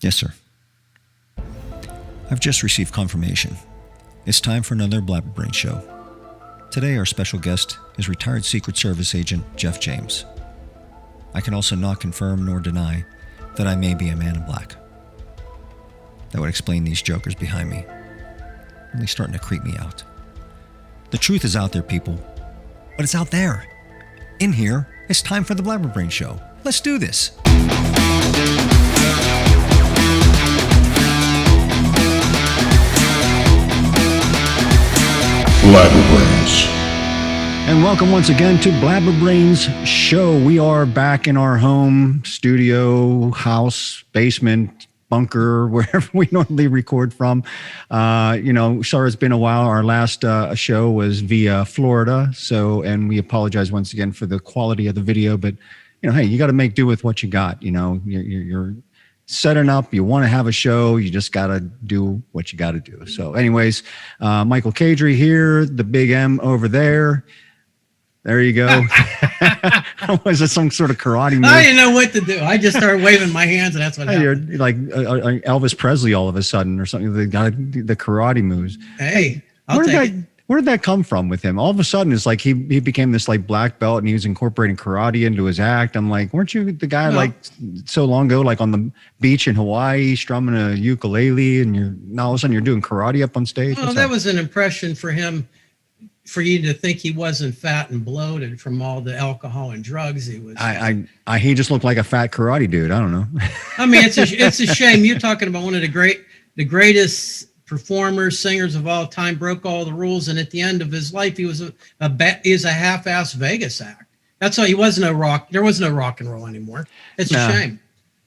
Yes, sir. I've just received confirmation. It's time for another Blabber Brain show. Today, our special guest is retired Secret Service agent Jeff James. I can also not confirm nor deny that I may be a man in black. That would explain these jokers behind me. Really starting to creep me out. The truth is out there, people. But it's out there. In here, it's time for the Blabber Brain show. Let's do this. Blabber Brains. And welcome once again to Blabber Brains show. We are back in our home, studio, house, basement, bunker, wherever we normally record from. Sorry it's been a while. Our last show was via Florida. And we apologize once again for the quality of the video. But, hey, you got to make do with what you got. You're setting up, you want to have a show, you just got to do what you got to do. So anyways, Michael Kadrie here, the big M over there. There you go. Was it some sort of karate move? I didn't know what to do. I just started waving my hands, and that's what happened. You're like Elvis Presley all of a sudden or something. The karate moves. Hey, Where did that come from with him? All of a sudden, it's like he became this like black belt, and he was incorporating karate into his act. I'm like, weren't you the guy like so long ago, like on the beach in Hawaii, strumming a ukulele, and now all of a sudden you're doing karate up on stage? Well, that was an impression for him, for you to think he wasn't fat and bloated from all the alcohol and drugs he was. He just looked like a fat karate dude. I don't know. I mean, it's a shame. You're talking about one of the greatest performers, singers of all time, broke all the rules, and at the end of his life, he was a half-ass Vegas act. That's why he wasn't a rock. There was no rock and roll anymore. It's a shame.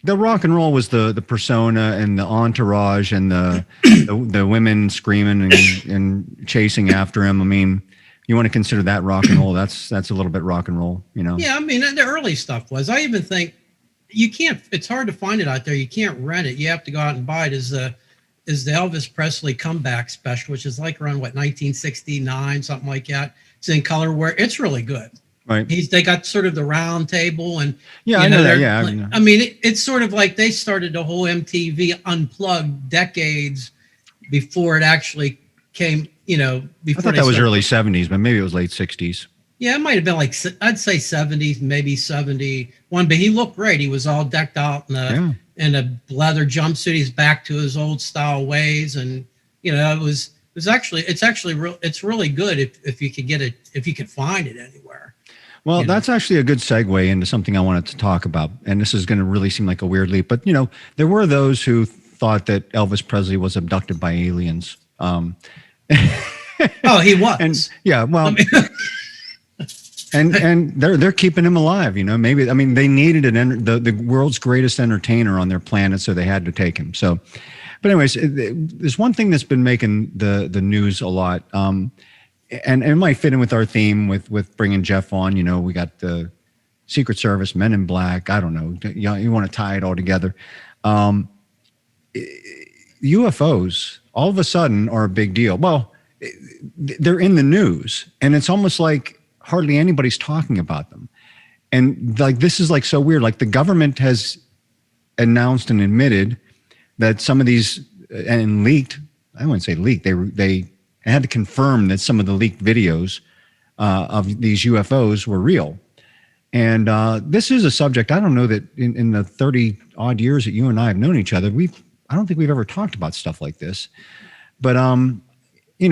The rock and roll was the persona and the entourage and the women screaming and chasing after him. I mean, you want to consider that rock and roll? That's a little bit rock and roll, Yeah, I mean, the early stuff was. I even think you can't. It's hard to find it out there. You can't rent it. You have to go out and buy it. Is the Elvis Presley comeback special, which is like around 1969, something like that. It's in color where it's really good. Right. They got sort of the round table and I know that. Yeah. I mean, it's sort of like they started the whole MTV Unplugged decades before it actually came. I thought that was early 70s, but maybe it was late 60s. Yeah, it might have been like, I'd say 70s, maybe 71. But he looked great. He was all decked out in a leather jumpsuit. He's back to his old style ways, and it's really good if you could get it, if you could find it anywhere. Well, that's actually a good segue into something I wanted to talk about, and this is going to really seem like a weird leap, but there were those who thought that Elvis Presley was abducted by aliens. Oh, he was. And yeah, well. And they're keeping him alive, Maybe they needed the world's greatest entertainer on their planet, so they had to take him. So, but anyways, there's one thing that's been making the news a lot, and it might fit in with our theme with bringing Jeff on. We got the Secret Service, Men in Black. I don't know. You want to tie it all together. UFOs all of a sudden are a big deal. Well, they're in the news, and it's almost like hardly anybody's talking about them. And like, this is like so weird. Like the government has announced and admitted that some of these and leaked, I wouldn't say leaked. They had to confirm that some of the leaked videos of these UFOs were real. And this is a subject, I don't know that in the 30 odd years that you and I have known each other, I don't think we've ever talked about stuff like this, but,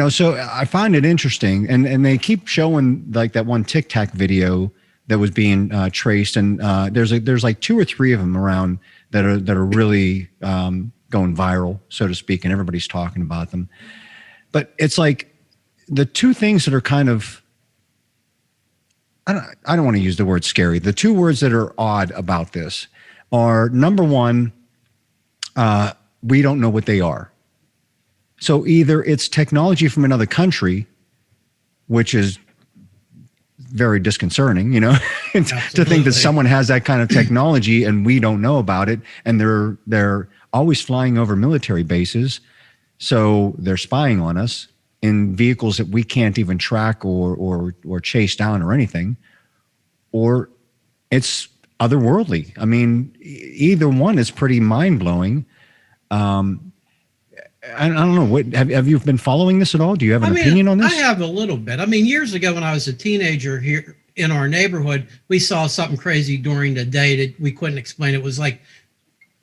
so I find it interesting, and they keep showing like that one Tic Tac video that was being traced, and there's like 2 or 3 of them around that are really going viral, so to speak, and everybody's talking about them. But it's like the two things that are kind of, I don't want to use the word scary. The 2 words that are odd about this are, number one, we don't know what they are. So either it's technology from another country, which is very disconcerting, to think that someone has that kind of technology and we don't know about it, and they're always flying over military bases, so they're spying on us in vehicles that we can't even track or chase down or anything, or it's otherworldly. I mean, either one is pretty mind-blowing. I don't know. What have you been following this at all? Do you have an opinion on this? I have a little bit. I mean, years ago when I was a teenager here in our neighborhood, we saw something crazy during the day that we couldn't explain. It was like,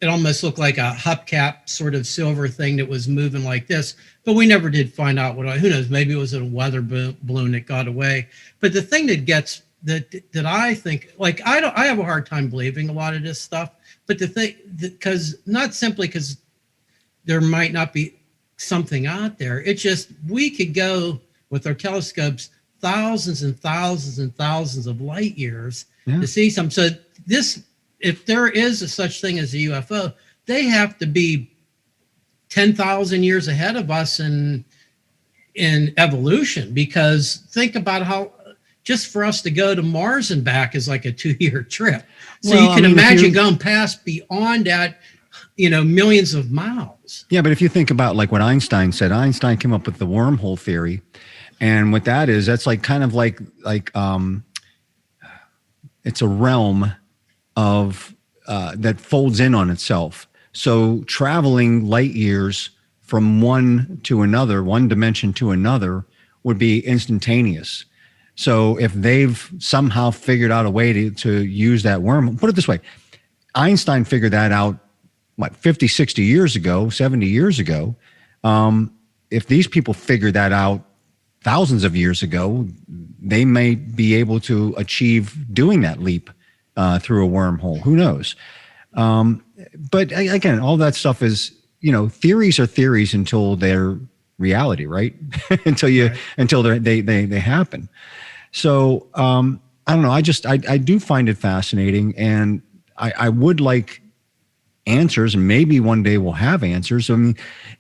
it almost looked like a hubcap sort of silver thing that was moving like this, but we never did find out who knows, maybe it was a weather balloon that got away. But the thing that gets, that I think, like, I have a hard time believing a lot of this stuff, but the thing, because not simply because there might not be something out there, it's just, we could go with our telescopes thousands and thousands and thousands of light years to see some. So this, if there is a such thing as a UFO, they have to be 10,000 years ahead of us in evolution, because think about how, just for us to go to Mars and back is like a 2-year trip. So you can imagine going past beyond that, millions of miles. Yeah, but if you think about like what Einstein said, Einstein came up with the wormhole theory. And what that is, that's like kind of like it's a realm of that folds in on itself. So traveling light years from one to another, one dimension to another, would be instantaneous. So if they've somehow figured out a way to use that worm, put it this way, Einstein figured that out, 50, 60 years ago, 70 years ago. If these people figured that out thousands of years ago, they may be able to achieve doing that leap through a wormhole. Who knows? But again, all that stuff is, theories are theories until they're reality, right? until they happen. So I don't know. I do find it fascinating, and I would like answers, and maybe one day we'll have answers. I mean,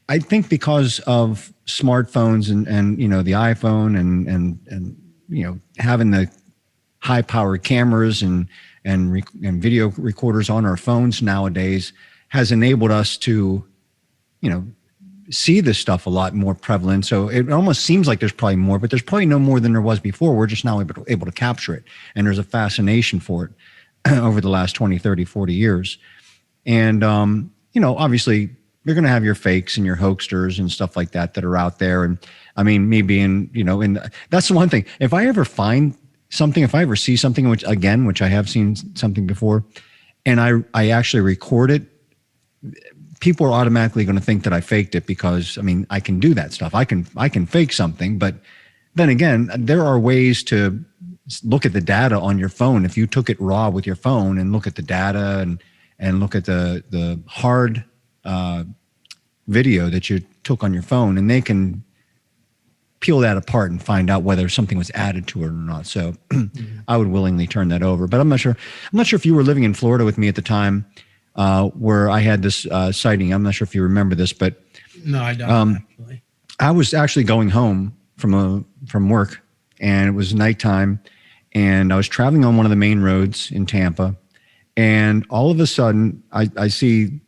I think because of smartphones and the iPhone and having the high powered cameras and video recorders on our phones nowadays has enabled us to see this stuff a lot more prevalent. So it almost seems like there's probably more, but there's probably no more than there was before. We're just now able to capture it, and there's a fascination for it over the last 20, 30, 40 years. And obviously you're going to have your fakes and your hoaxsters and stuff like that are out there. And I mean, me being, that's the one thing. If I ever find something, if I ever see something, which I have seen something before, and I actually record it, people are automatically going to think that I faked it, because I can do that stuff. I can fake something, but then again, there are ways to look at the data on your phone. If you took it raw with your phone and look at the data and look at the hard video that you took on your phone, and they can peel that apart and find out whether something was added to it or not. So I would willingly turn that over. But I'm not sure if you were living in Florida with me at the time where I had this sighting. I'm not sure if you remember this, but no, I don't actually. I was actually going home from work, and it was nighttime, and I was traveling on one of the main roads in Tampa. And all of a sudden, I see,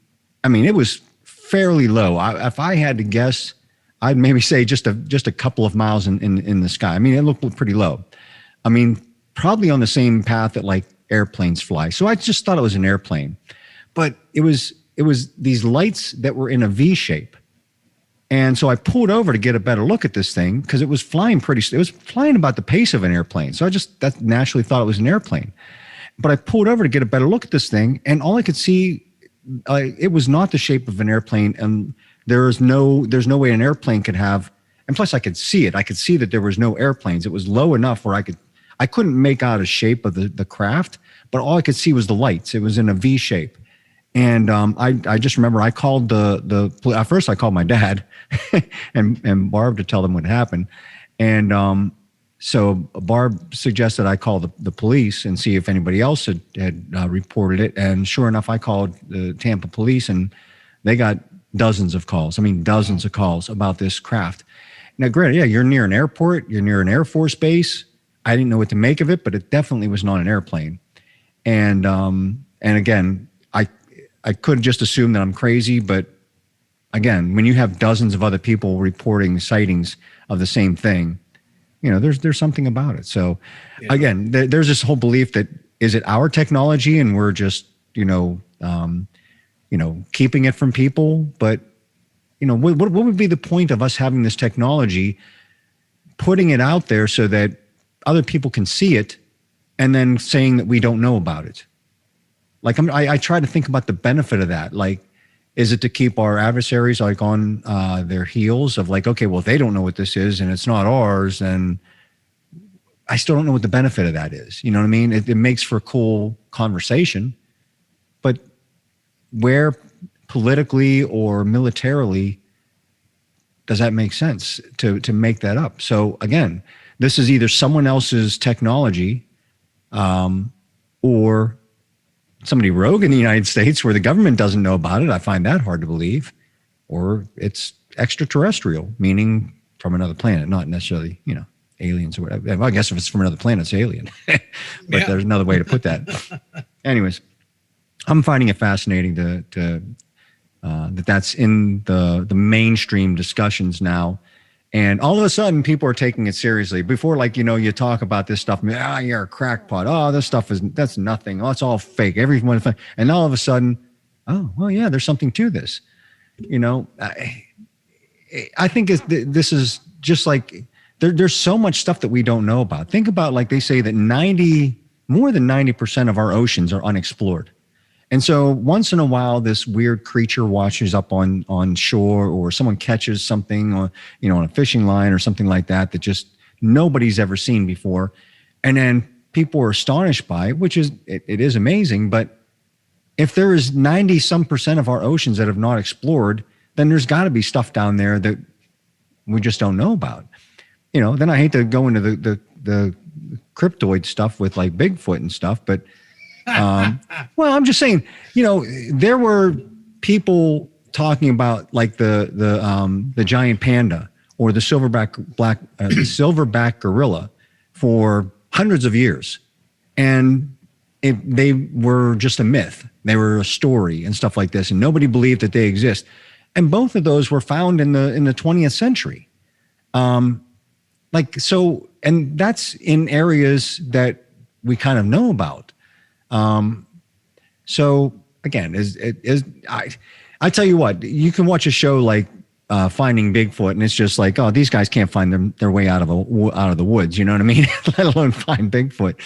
it was fairly low. If I had to guess, I'd maybe say just a couple of miles in the sky. It looked pretty low. Probably on the same path that like airplanes fly. So I just thought it was an airplane. But it was these lights that were in a V shape. And so I pulled over to get a better look at this thing, because it was flying about the pace of an airplane. So that naturally thought it was an airplane. But I pulled over to get a better look at this thing, and all I could see, it was not the shape of an airplane, and there's no way an airplane could have. And plus, I could see it. I could see that there was no airplanes. It was low enough where I couldn't make out a shape of the craft, but all I could see was the lights. It was in a V shape, and I just remember I called at first I called my dad and Barb to tell them what happened, and so Barb suggested I call the police and see if anybody else had reported it. And sure enough, I called the Tampa police, and they got dozens of calls. Dozens of calls about this craft. Now, granted, yeah, you're near an airport, you're near an Air Force base. I didn't know what to make of it, but it definitely was not an airplane. And again, I could just assume that I'm crazy, but again, when you have dozens of other people reporting sightings of the same thing, there's something about it. So again, there's this whole belief that, is it our technology and we're just, keeping it from people. But, what would be the point of us having this technology, putting it out there so that other people can see it and then saying that we don't know about it? Like, I try to think about the benefit of that. Like, is it to keep our adversaries like on their heels of like, okay, well, if they don't know what this is and it's not ours, then I still don't know what the benefit of that is. You know what I mean? It makes for a cool conversation, but where politically or militarily does that make sense to make that up? So again, this is either someone else's technology or somebody rogue in the United States where the government doesn't know about it. I find that hard to believe. Or it's extraterrestrial, meaning from another planet, not necessarily, aliens or whatever. Well, I guess if it's from another planet, it's alien. But yeah, there's another way to put that. Anyways, I'm finding it fascinating that's in the mainstream discussions now. And all of a sudden, people are taking it seriously. Before, like, you talk about this stuff, you're a crackpot. Oh, this stuff that's nothing. Oh, it's all fake. Everyone, and all of a sudden, oh, well, yeah, there's something to this. I think this is just like, there's so much stuff that we don't know about. Think about, like, they say that more than 90% of our oceans are unexplored. And so once in a while, this weird creature washes up on shore, or someone catches something on a fishing line or something like that just nobody's ever seen before. And then people are astonished by it, which is, it is amazing. But if there is 90% of our oceans that have not explored, then there's got to be stuff down there that we just don't know about. Then I hate to go into the cryptoid stuff with like Bigfoot and stuff, but well, I'm just saying, there were people talking about like the giant panda or the silverback gorilla for hundreds of years, and they were just a myth. They were a story and stuff like this, and nobody believed that they exist. And both of those were found in the 20th century. So, and that's in areas that we kind of know about. So again, I tell you what, you can watch a show like Finding Bigfoot, and it's just like, oh, these guys can't find their way out of the woods. You know what I mean? Let alone find Bigfoot,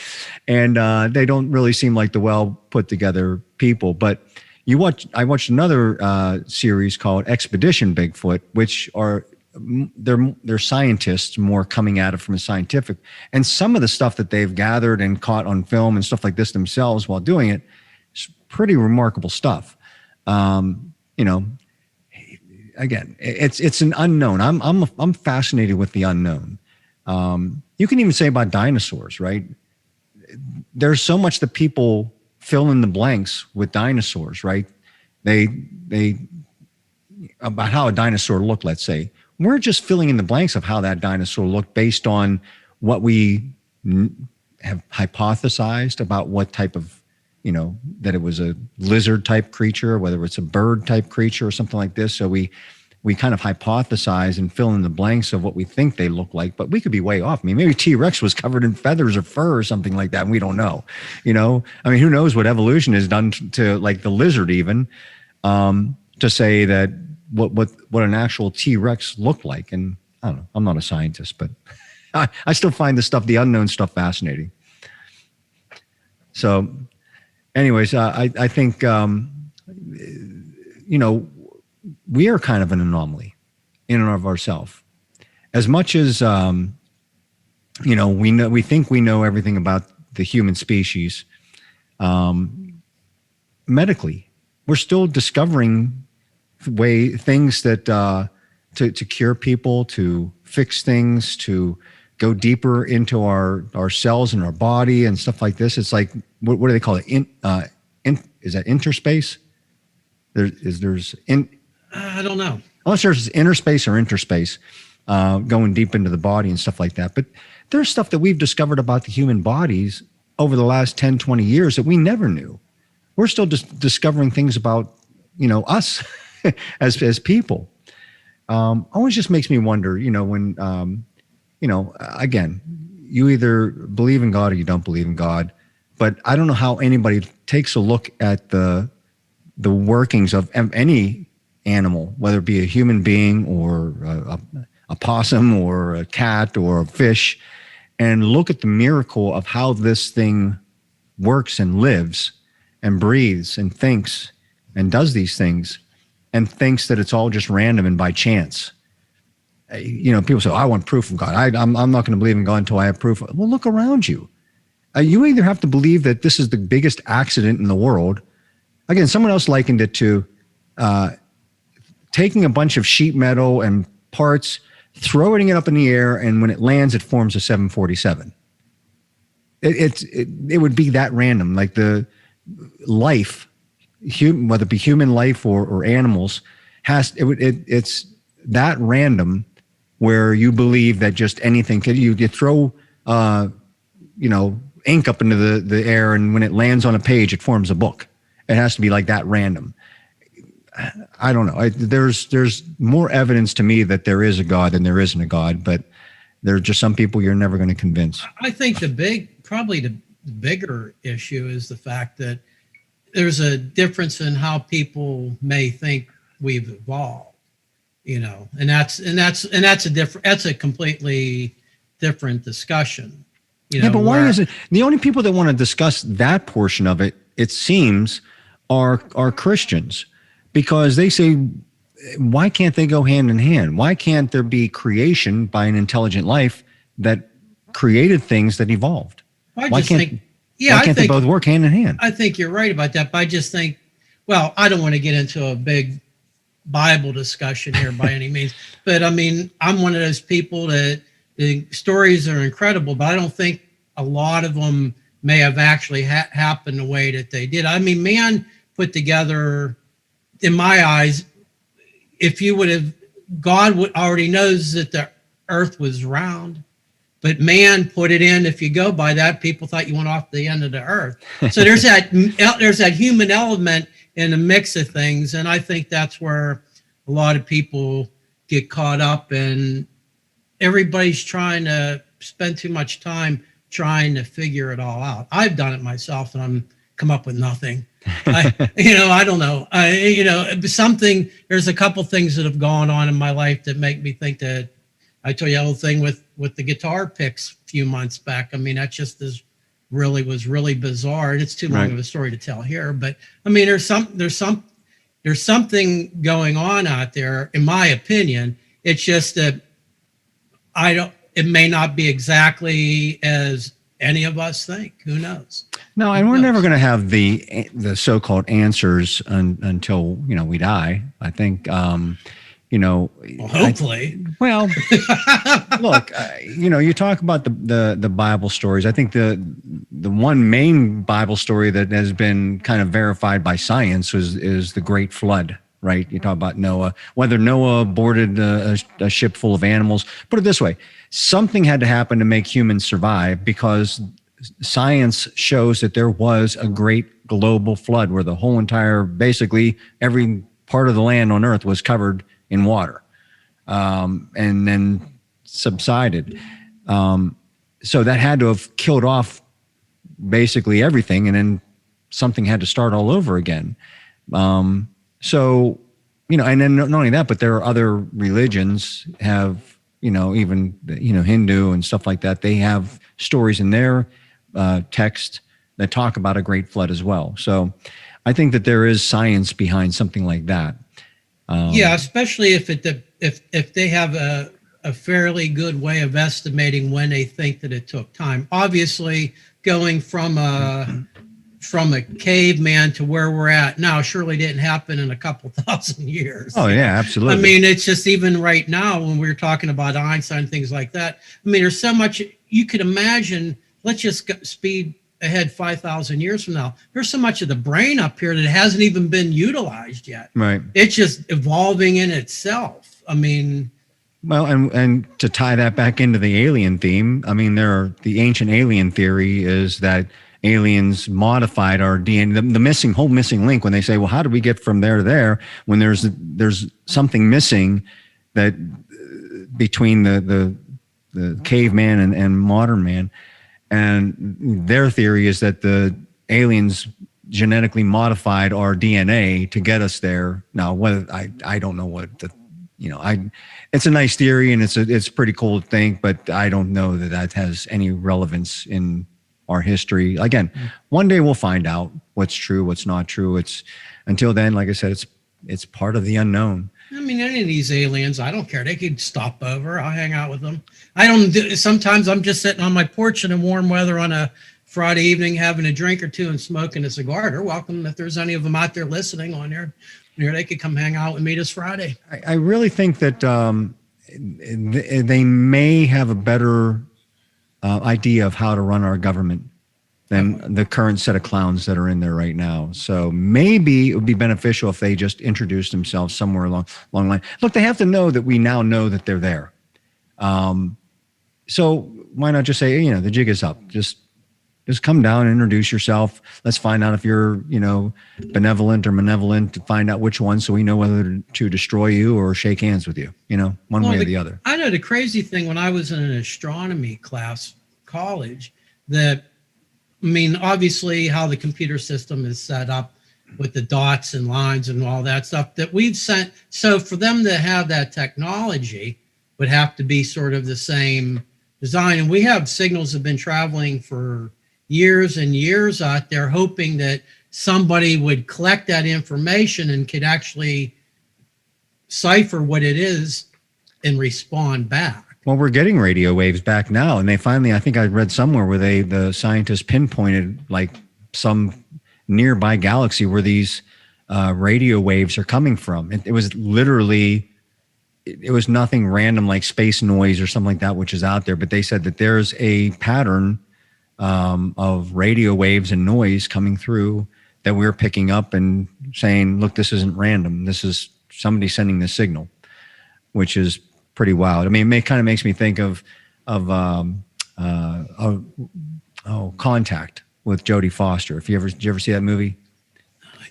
and they don't really seem like the well put together people. But I watched another series called Expedition Bigfoot, which are they're scientists more coming at it from a scientific, and some of the stuff that they've gathered and caught on film and stuff like this themselves while doing it is pretty remarkable stuff. Again, it's an unknown. I'm fascinated with the unknown. You can even say about dinosaurs, right? There's so much that people fill in the blanks with dinosaurs, right? They about how a dinosaur looked, let's say. We're just filling in the blanks of how that dinosaur looked based on what we have hypothesized about what type of, that it was a lizard type creature, whether it's a bird type creature or something like this. So we kind of hypothesize and fill in the blanks of what we think they look like, but we could be way off. I mean, maybe T-Rex was covered in feathers or fur or something like that, and we don't know. I mean, who knows what evolution has done to like the lizard even, to say that what an actual T-Rex looked like. And I don't know, I'm not a scientist, but I still find the unknown stuff fascinating. So anyways, I think, we are kind of an anomaly in and of ourselves. As much as, we think we know everything about the human species, medically, we're still discovering things that to cure people, to fix things, to go deeper into our cells and our body and stuff like this. It's like, what do they call it? Is that interspace? I don't know. Unless there's inner space or interspace, going deep into the body and stuff like that. But there's stuff that we've discovered about the human bodies over the last 10, 20 years that we never knew. We're still just discovering things about, us as people. Always just makes me wonder, when, again, you either believe in God or you don't believe in God. But I don't know how anybody takes a look at the the workings of any animal, whether it be a human being or a possum or a cat or a fish, and look at the miracle of how this thing works and lives and breathes and thinks and does these things, and thinks that it's all just random and by chance. People say, I want proof of God. I'm not going to believe in God until I have proof. Well, look around you. You either have to believe that this is the biggest accident in the world. Again, someone else likened it to taking a bunch of sheet metal and parts, throwing it up in the air, and when it lands, it forms a 747. It would be that random. Like the life, whether it be human life or animals, it's that random where you believe that just anything could. You throw ink up into the air, and when it lands on a page, it forms a book. It has to be like that random. I don't know. There's more evidence to me that there is a God than there isn't a God, but there are just some people you're never going to convince. I think probably the bigger issue is the fact that there's a difference in how people may think we've evolved, and that's a completely different discussion. But why is it the only people that want to discuss that portion of it? It seems are Christians, because they say, why can't they go hand in hand? Why can't there be creation by an intelligent life that created things that evolved? Why can't they both work hand in hand? I think you're right about that, but I just think, well, I don't want to get into a big Bible discussion here by any means, but I mean, I'm one of those people that the stories are incredible, but I don't think a lot of them may have actually happened the way that they did. I mean, man put together, in my eyes, God already knows that the earth was round, but man put it in. If you go by that, people thought you went off the end of the earth. So there's that human element in the mix of things. And I think that's where a lot of people get caught up, and everybody's trying to spend too much time trying to figure it all out. I've done it myself, and I'm come up with nothing. I don't know. There's a couple things that have gone on in my life that make me think that. I told you the whole thing with the guitar picks a few months back. I mean, that just was really bizarre, and it's too long of a story to tell here. But I mean, there's something going on out there, in my opinion. It's just that it may not be exactly as any of us think. Who knows? No, and we're never going to have the so-called answers until we die. I think. Well, hopefully. Look, you talk about the Bible stories. I think the one main Bible story that has been kind of verified by science is the Great Flood, right? You talk about Noah, whether Noah boarded a ship full of animals. Put it this way, something had to happen to make humans survive, because science shows that there was a great global flood where the whole basically every part of the land on Earth was covered in water, and then subsided. So that had to have killed off basically everything, and then something had to start all over again. And then not only that, but there are other religions have, even Hindu and stuff like that. They have stories in their text that talk about a great flood as well. So I think that there is science behind something like that. Especially if they have a fairly good way of estimating when they think that it took time. Obviously, going from a caveman to where we're at now surely didn't happen in a couple thousand years. Oh yeah, absolutely. I mean, it's just even right now when we're talking about Einstein and things like that. I mean, there's so much you could imagine. Let's just speed ahead 5,000 years from now. There's so much of the brain up here that hasn't even been utilized yet. Right. It's just evolving in itself. I mean, well, and to tie that back into the alien theme, I mean, the ancient alien theory is that aliens modified our DNA. The whole missing link, when they say, well, how did we get from there to there, when there's something missing that between the caveman and modern man. And their theory is that the aliens genetically modified our DNA to get us there. Now, whether I don't know what the, it's a nice theory and it's pretty cool to think, but I don't know that has any relevance in our history. Again, one day we'll find out what's true, what's not true. It's until then, like I said, it's part of the unknown. I mean, any of these aliens, I don't care. They could stop over. I'll hang out with them. Sometimes I'm just sitting on my porch in the warm weather on a Friday evening, having a drink or two and smoking a cigar. They're welcome. If there's any of them out there listening on there, they could come hang out with me this Friday. I really think that they may have a better idea of how to run our government than the current set of clowns that are in there right now. So maybe it would be beneficial if they just introduced themselves somewhere along the line. Look, they have to know that we now know that they're there. So why not just say, the jig is up. Just come down and introduce yourself. Let's find out if you're, benevolent or malevolent, to find out which one, so we know whether to destroy you or shake hands with you, one way or the other. I know the crazy thing when I was in an astronomy class, college, obviously how the computer system is set up with the dots and lines and all that stuff that we've sent. So for them to have that technology would have to be sort of the same design. And we have signals that have been traveling for years and years out there, hoping that somebody would collect that information and could actually cipher what it is and respond back. Well, we're getting radio waves back now, and they finally, I think I read somewhere where the scientists pinpointed like some nearby galaxy where these radio waves are coming from. It was literally, it was nothing random like space noise or something like that, which is out there. But they said that there's a pattern of radio waves and noise coming through that we're picking up and saying, look, this isn't random. This is somebody sending this signal, which is pretty wild. I mean, it kind of makes me think of Contact with Jodie Foster. Did you ever see that movie? I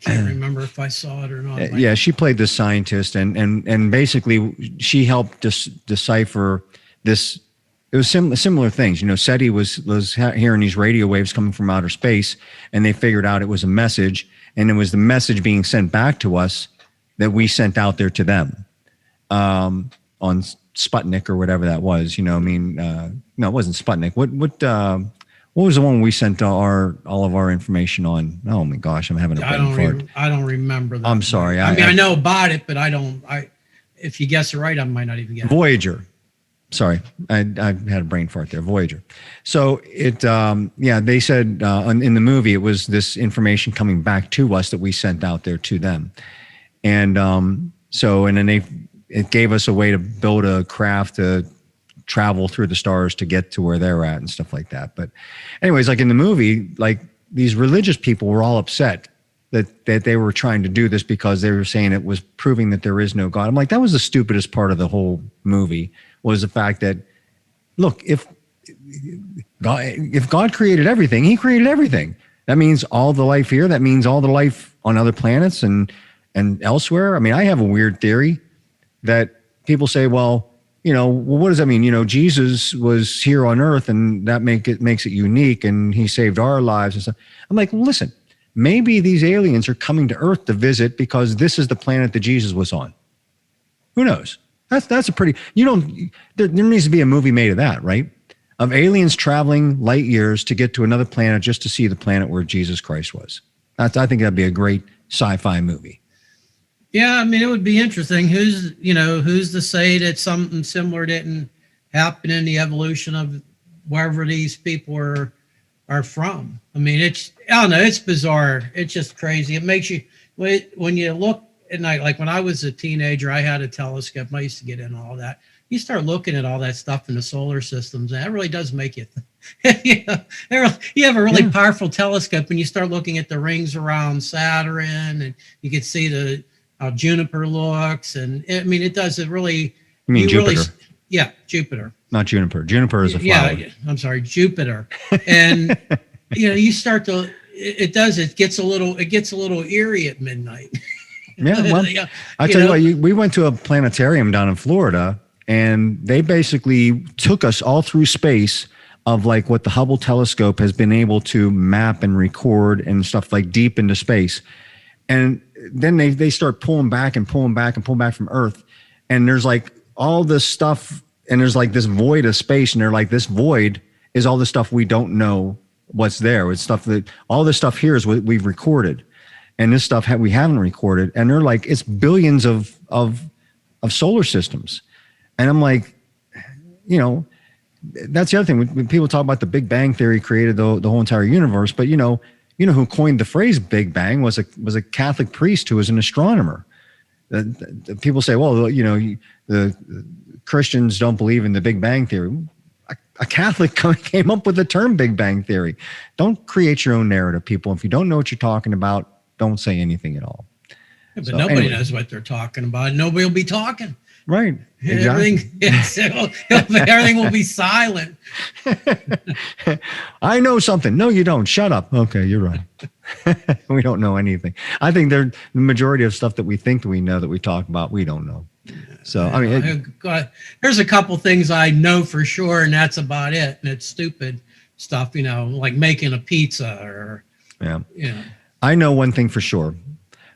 can't remember if I saw it or not. Yeah, she played this scientist, and basically she helped decipher this. It was similar things. SETI was hearing these radio waves coming from outer space, and they figured out it was a message, and it was the message being sent back to us that we sent out there to them. On Sputnik or whatever that was, no, it wasn't Sputnik. What was the one we sent all of our information on? Oh my gosh, I'm having a brain fart. I don't remember that. I'm sorry. I know about it, but if you guess it right, I might not even get it. Voyager. Sorry, I had a brain fart there. Voyager. So they said in the movie it was this information coming back to us that we sent out there to them, and then it gave us a way to build a craft to travel through the stars to get to where they're at and stuff like that. But anyways, like in the movie, like these religious people were all upset that they were trying to do this because they were saying it was proving that there is no God. I'm like, that was the stupidest part of the whole movie, was the fact that, look, if God created everything, he created everything. That means all the life here. That means all the life on other planets and elsewhere. I mean, I have a weird theory that people say, well, what does that mean? Jesus was here on Earth, and that makes it unique, and he saved our lives and stuff. I'm like, listen, maybe these aliens are coming to Earth to visit because this is the planet that Jesus was on. Who knows? That's a pretty, there needs to be a movie made of that, right? Of aliens traveling light years to get to another planet just to see the planet where Jesus Christ was. I think that'd be a great sci-fi movie. Yeah, I mean, it would be interesting. Who's to say that something similar didn't happen in the evolution of wherever these people are from? I mean, I don't know, it's bizarre. It's just crazy. It makes you, when you look at night, like when I was a teenager, I had a telescope. I used to get in all that. You start looking at all that stuff in the solar systems, and that really does make you you have a really powerful telescope, and you start looking at the rings around Saturn, and you can see how Juniper looks, and it does. It really. You mean Jupiter? Yeah, Jupiter. Not Juniper. Juniper is a flower. Yeah, I'm sorry, Jupiter. And you start to. It does. It gets a little eerie at midnight. Yeah, well, I tell you what. We went to a planetarium down in Florida, and they basically took us all through space of like what the Hubble telescope has been able to map and record and stuff like deep into space. And then they start pulling back and pulling back and pulling back from Earth. And there's like all this stuff, and there's like this void of space. And they're like, this void is all the stuff we don't know what's there. It's stuff that all this stuff here is what we've recorded. And this stuff we haven't recorded. And they're like, it's billions of solar systems. And I'm like, you know, that's the other thing. When people talk about the Big Bang Theory created the whole entire universe, but you know who coined the phrase Big Bang was a Catholic priest who was an astronomer. The people say, well, you know, the Christians don't believe in the Big Bang Theory. A Catholic came up with the term Big Bang Theory. Don't create your own narrative, people. If you don't know what you're talking about, don't say anything at all. Yeah, but nobody knows what they're talking about. Nobody will be talking. Right. Exactly. Everything will be silent. I know something. No, you don't. Shut up. Okay, you're right. We don't know anything. I think the majority of stuff that we think we know that we talk about, we don't know. So, I mean, there's a couple things I know for sure, and that's about it. And it's stupid stuff, you know, like making a pizza or, you know. I know one thing for sure.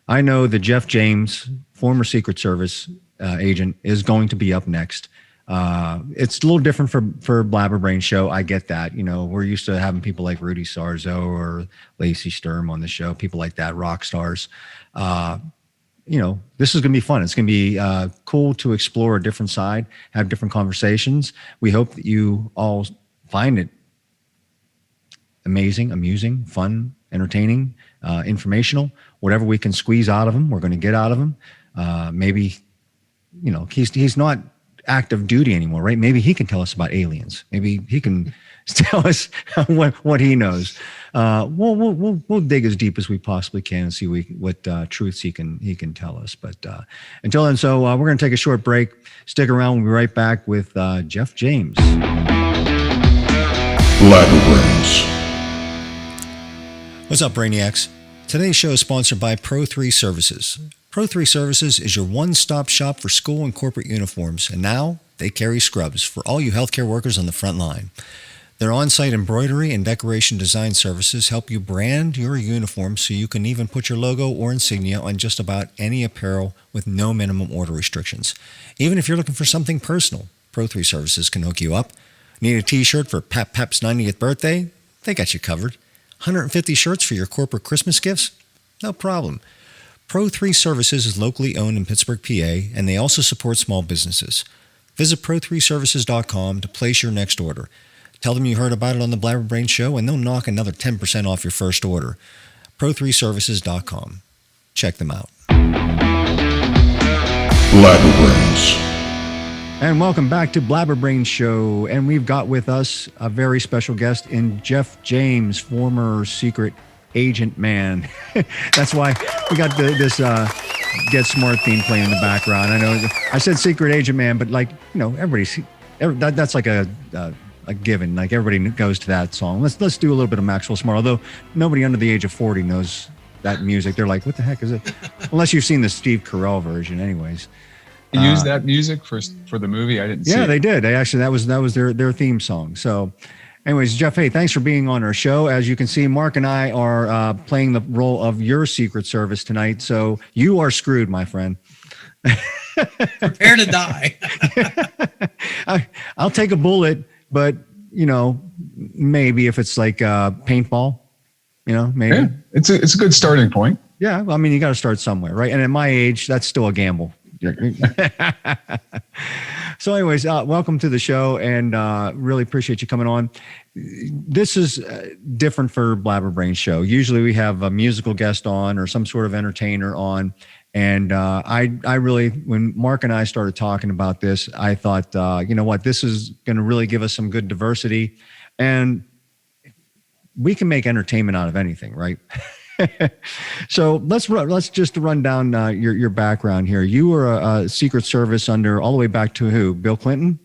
I know that Jeff James, former Secret Service agent, is going to be up next. It's a little different for Blabber Brain Show. I get that. You know, we're used to having people like Rudy Sarzo or Lacey Sturm on the show, people like that, rock stars. You know, this is going to be fun. It's going to be cool to explore a different side, have different conversations. We hope that you all find it amazing, amusing, fun, entertaining, informational. Whatever we can squeeze out of them, we're going to get out of them. Maybe, you know, he's not active duty anymore, right? Maybe he can tell us about aliens. Maybe he can tell us what he knows. We'll dig as deep as we possibly can and see what truths he can tell us. But until then, so we're going to take a short break. Stick around. We'll be right back with Jeff James. Blabber Brains. What's up, Brainiacs? Today's show is sponsored by Pro3 Services. Pro3 Services is your one-stop shop for school and corporate uniforms, and now they carry scrubs for all you healthcare workers on the front line. Their on-site embroidery and decoration design services help you brand your uniform so you can even put your logo or insignia on just about any apparel with no minimum order restrictions. Even if you're looking for something personal, Pro3 Services can hook you up. Need a t-shirt for Pep's 90th birthday? They got you covered. 150 shirts for your corporate Christmas gifts? No problem. Pro3 Services is locally owned in Pittsburgh, PA, and they also support small businesses. Visit pro3services.com to place your next order. Tell them you heard about it on the Blabber Brain Show, and they'll knock another 10% off your first order. pro3services.com. Check them out. Blabber Brains. And welcome back to Blabber Brain Show. And we've got with us a very special guest in Jeff James, former secret agent man. That's why we got this Get Smart theme playing in the background. I know I said secret agent man, but like, you know, that's like a given. Like everybody goes to that song. Let's do a little bit of Maxwell Smart. Although nobody under the age of 40 knows that music. They're like, what the heck is it? Unless you've seen the Steve Carell version, anyways. They used that music for the movie. I didn't see it. Yeah, they did. They actually that was their theme song. So, anyways, Jeff, hey, thanks for being on our show. As you can see, Mark and I are playing the role of your Secret Service tonight. So you are screwed, my friend. Prepare to die. I'll take a bullet, but you know, maybe if it's like paintball, you know, maybe Yeah, it's a good starting point. Yeah, I mean, you got to start somewhere, right? And at my age, that's still a gamble. So anyways, welcome to the show, and really appreciate you coming on. This is different for Blabber Brain Show. Usually we have a musical guest on or some sort of entertainer on. And I really, when Mark and I started talking about this, I thought, you know what, this is going to really give us some good diversity, and we can make entertainment out of anything, right? So let's just run down your background here. You were a Secret Service under all the way back to who? Bill Clinton?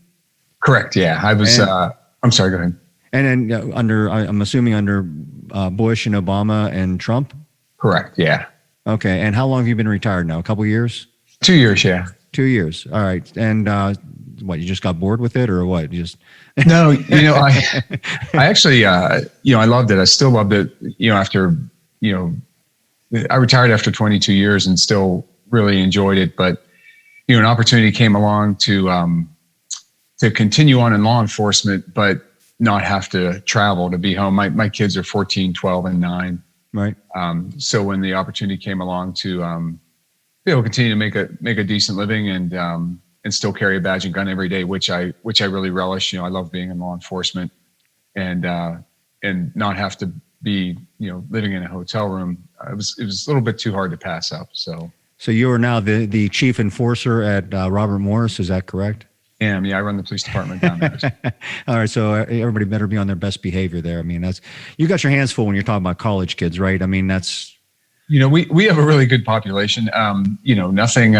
Correct. Yeah, I was. I'm sorry. Go ahead. And then I'm assuming under Bush and Obama and Trump. Correct. Yeah. Okay. And how long have you been retired now? A couple of years? 2 years. Yeah. 2 years. All right. And what, you just got bored with it or what? You just No, I actually, I loved it. I still loved it, after, I retired after 22 years and still really enjoyed it. But, an opportunity came along to continue on in law enforcement, but not have to travel to be home. My kids are 14, 12, and 9. right. So when the opportunity came along to be able to continue to make a decent living and still carry a badge and gun every day, which I really relish. I love being in law enforcement and not have to be, living in a hotel room. It was a little bit too hard to pass up. So you are now the chief enforcer at Robert Morris. Is that correct? I run the police department down there. All right. So everybody better be on their best behavior there. I mean, you got your hands full when you're talking about college kids, right? I mean, that's, we have a really good population. Nothing,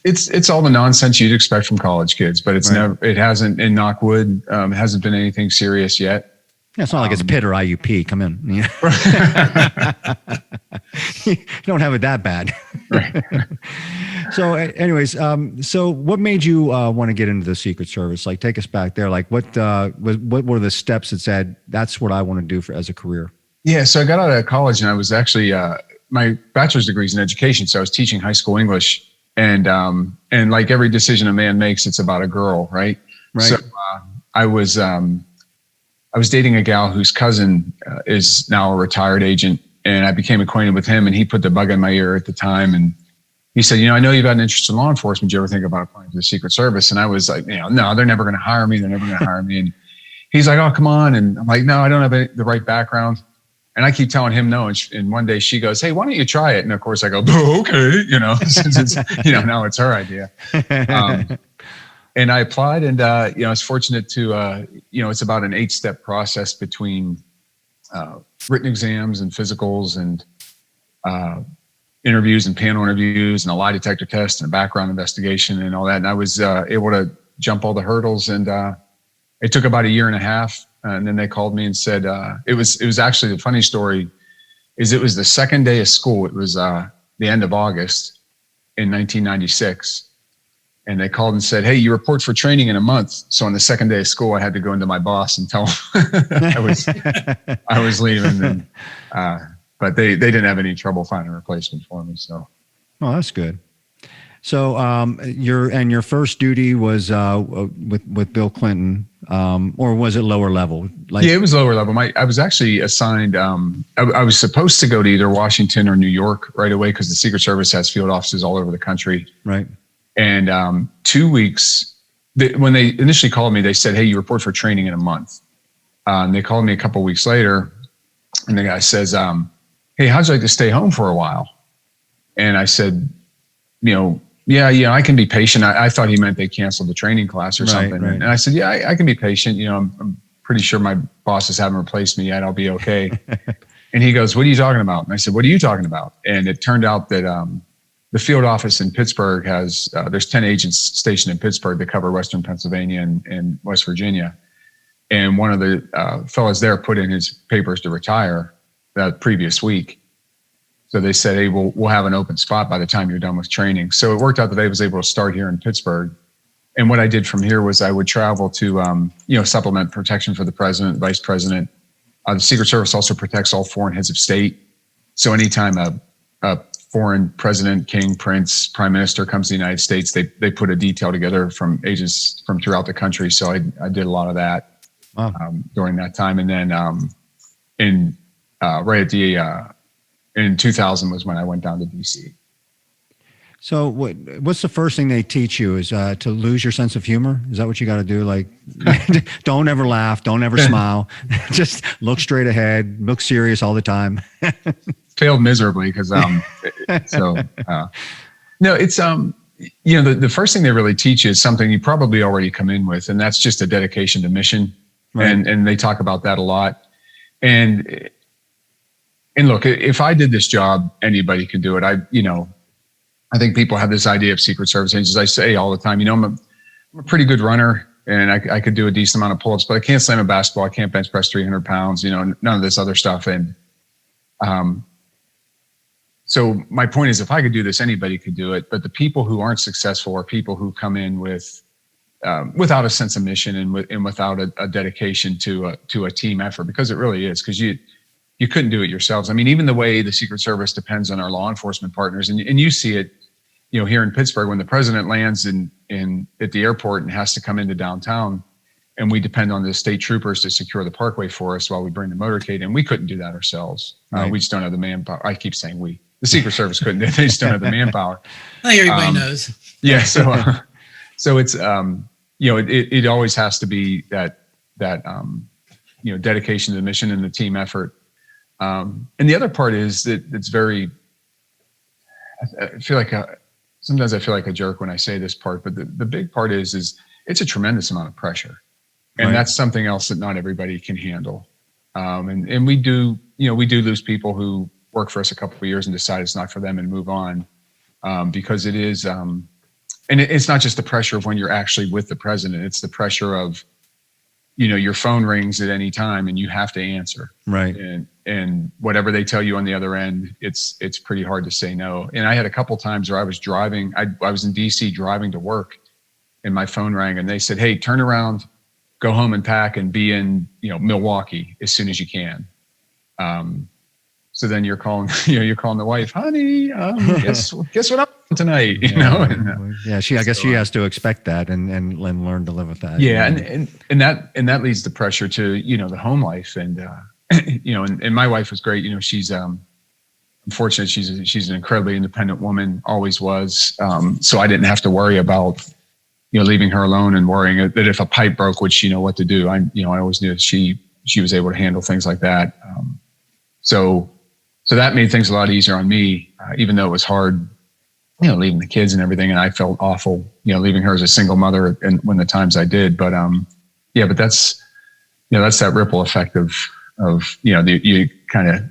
it's all the nonsense you'd expect from college kids, but it's right. it hasn't, in knock wood, hasn't been anything serious yet. Yeah, it's not like it's Pitt or IUP. Come in. You don't have it that bad. Right. So anyways, so what made you want to get into the Secret Service? Like, take us back there. Like, what were the steps that said, that's what I want to do as a career? Yeah. So I got out of college and I was actually, my bachelor's degree is in education. So I was teaching high school English and like every decision a man makes, it's about a girl. Right. Right. So I was dating a gal whose cousin is now a retired agent, and I became acquainted with him, and he put the bug in my ear at the time. And he said, I know you've got an interest in law enforcement. Do you ever think about applying to the Secret Service? And I was like, no, they're never going to hire me. They're never going to hire me. And he's like, oh, come on. And I'm like, no, I don't have the right background. And I keep telling him no. And one day she goes, hey, why don't you try it? And of course I go, oh, okay. Since it's, now it's her idea. And I applied and, I was fortunate to, it's about an 8-step process between written exams and physicals and interviews and panel interviews and a lie detector test and a background investigation and all that. And I was able to jump all the hurdles. And it took about 1.5 years. And then they called me and said, it was actually the funny story is it was the second day of school. It was the end of August in 1996. And they called and said, hey, you report for training in a month. So on the second day of school, I had to go into my boss and tell him I was leaving. And, but they didn't have any trouble finding a replacement for me. So, oh, that's good. So your first duty was with Bill Clinton, or was it lower level? Yeah, it was lower level. I was actually assigned. I was supposed to go to either Washington or New York right away because the Secret Service has field offices all over the country. Right. And 2 weeks, when they initially called me, they said, hey, you report for training in a month. They called me a couple of weeks later, and the guy says, hey, how'd you like to stay home for a while? And I said, yeah, I can be patient. I thought he meant they canceled the training class or something. Right. And I said, yeah, I can be patient. I'm pretty sure my bosses haven't replaced me yet. I'll be okay. And he goes, what are you talking about? And I said, what are you talking about? And it turned out that the field office in Pittsburgh has, there's 10 agents stationed in Pittsburgh that cover Western Pennsylvania and West Virginia. And one of the fellas there put in his papers to retire that previous week. So they said, hey, we'll have an open spot by the time you're done with training. So it worked out that I was able to start here in Pittsburgh. And what I did from here was I would travel to, supplement protection for the president, vice president. The Secret Service also protects all foreign heads of state. So anytime a foreign president, king, prince, prime minister comes to the United States, they put a detail together from agents from throughout the country. So I did a lot of that during that time. And then in 2000 was when I went down to DC. So what's the first thing they teach you is to lose your sense of humor? Is that what you got to do? Like, don't ever laugh, don't ever smile, just look straight ahead, look serious all the time. Failed miserably because no, it's the first thing they really teach you is something you probably already come in with, and that's just a dedication to mission. Right. And they talk about that a lot. And look, if I did this job, anybody could do it. I think people have this idea of Secret Service agents. I say all the time, I'm a pretty good runner and I could do a decent amount of pull-ups, but I can't slam a basketball. I can't bench press 300 pounds, none of this other stuff. And so my point is, if I could do this, anybody could do it. But the people who aren't successful are people who come in with without a sense of mission and without a dedication to a team effort, because it really is, because you couldn't do it yourselves. I mean, even the way the Secret Service depends on our law enforcement partners, and you see it, here in Pittsburgh when the president lands at the airport and has to come into downtown, and we depend on the state troopers to secure the parkway for us while we bring the motorcade in. We couldn't do that ourselves. Right. We just don't have the manpower. I keep saying we. The Secret Service couldn't. They just don't have the manpower. I think everybody knows. Yeah. So it's it always has to be that dedication to the mission and the team effort. And the other part is that it's very. I feel like sometimes I feel like a jerk when I say this part, but the big part is it's a tremendous amount of pressure, and that's something else that not everybody can handle. And we do lose people who work for us a couple of years and decide it's not for them and move on, because it is. And it's not just the pressure of when you're actually with the president; it's the pressure of, your phone rings at any time and you have to answer. Right. And whatever they tell you on the other end, it's pretty hard to say no. And I had a couple times where I was driving. I was in DC driving to work, and my phone rang, and they said, "Hey, turn around, go home and pack, and be in Milwaukee as soon as you can." So then you're calling the wife, "Honey, guess what I'm doing tonight?" Yeah, I guess she has to expect that and learn to live with that. Yeah, and that leads to pressure to the home life, and and my wife was great. She's unfortunate. She's an incredibly independent woman, always was. So I didn't have to worry about leaving her alone and worrying that if a pipe broke, would she know what to do? I always knew that she was able to handle things like that. So that made things a lot easier on me, even though it was hard, leaving the kids and everything. And I felt awful, leaving her as a single mother, and when the times I did. But but that's that ripple effect of you kind of,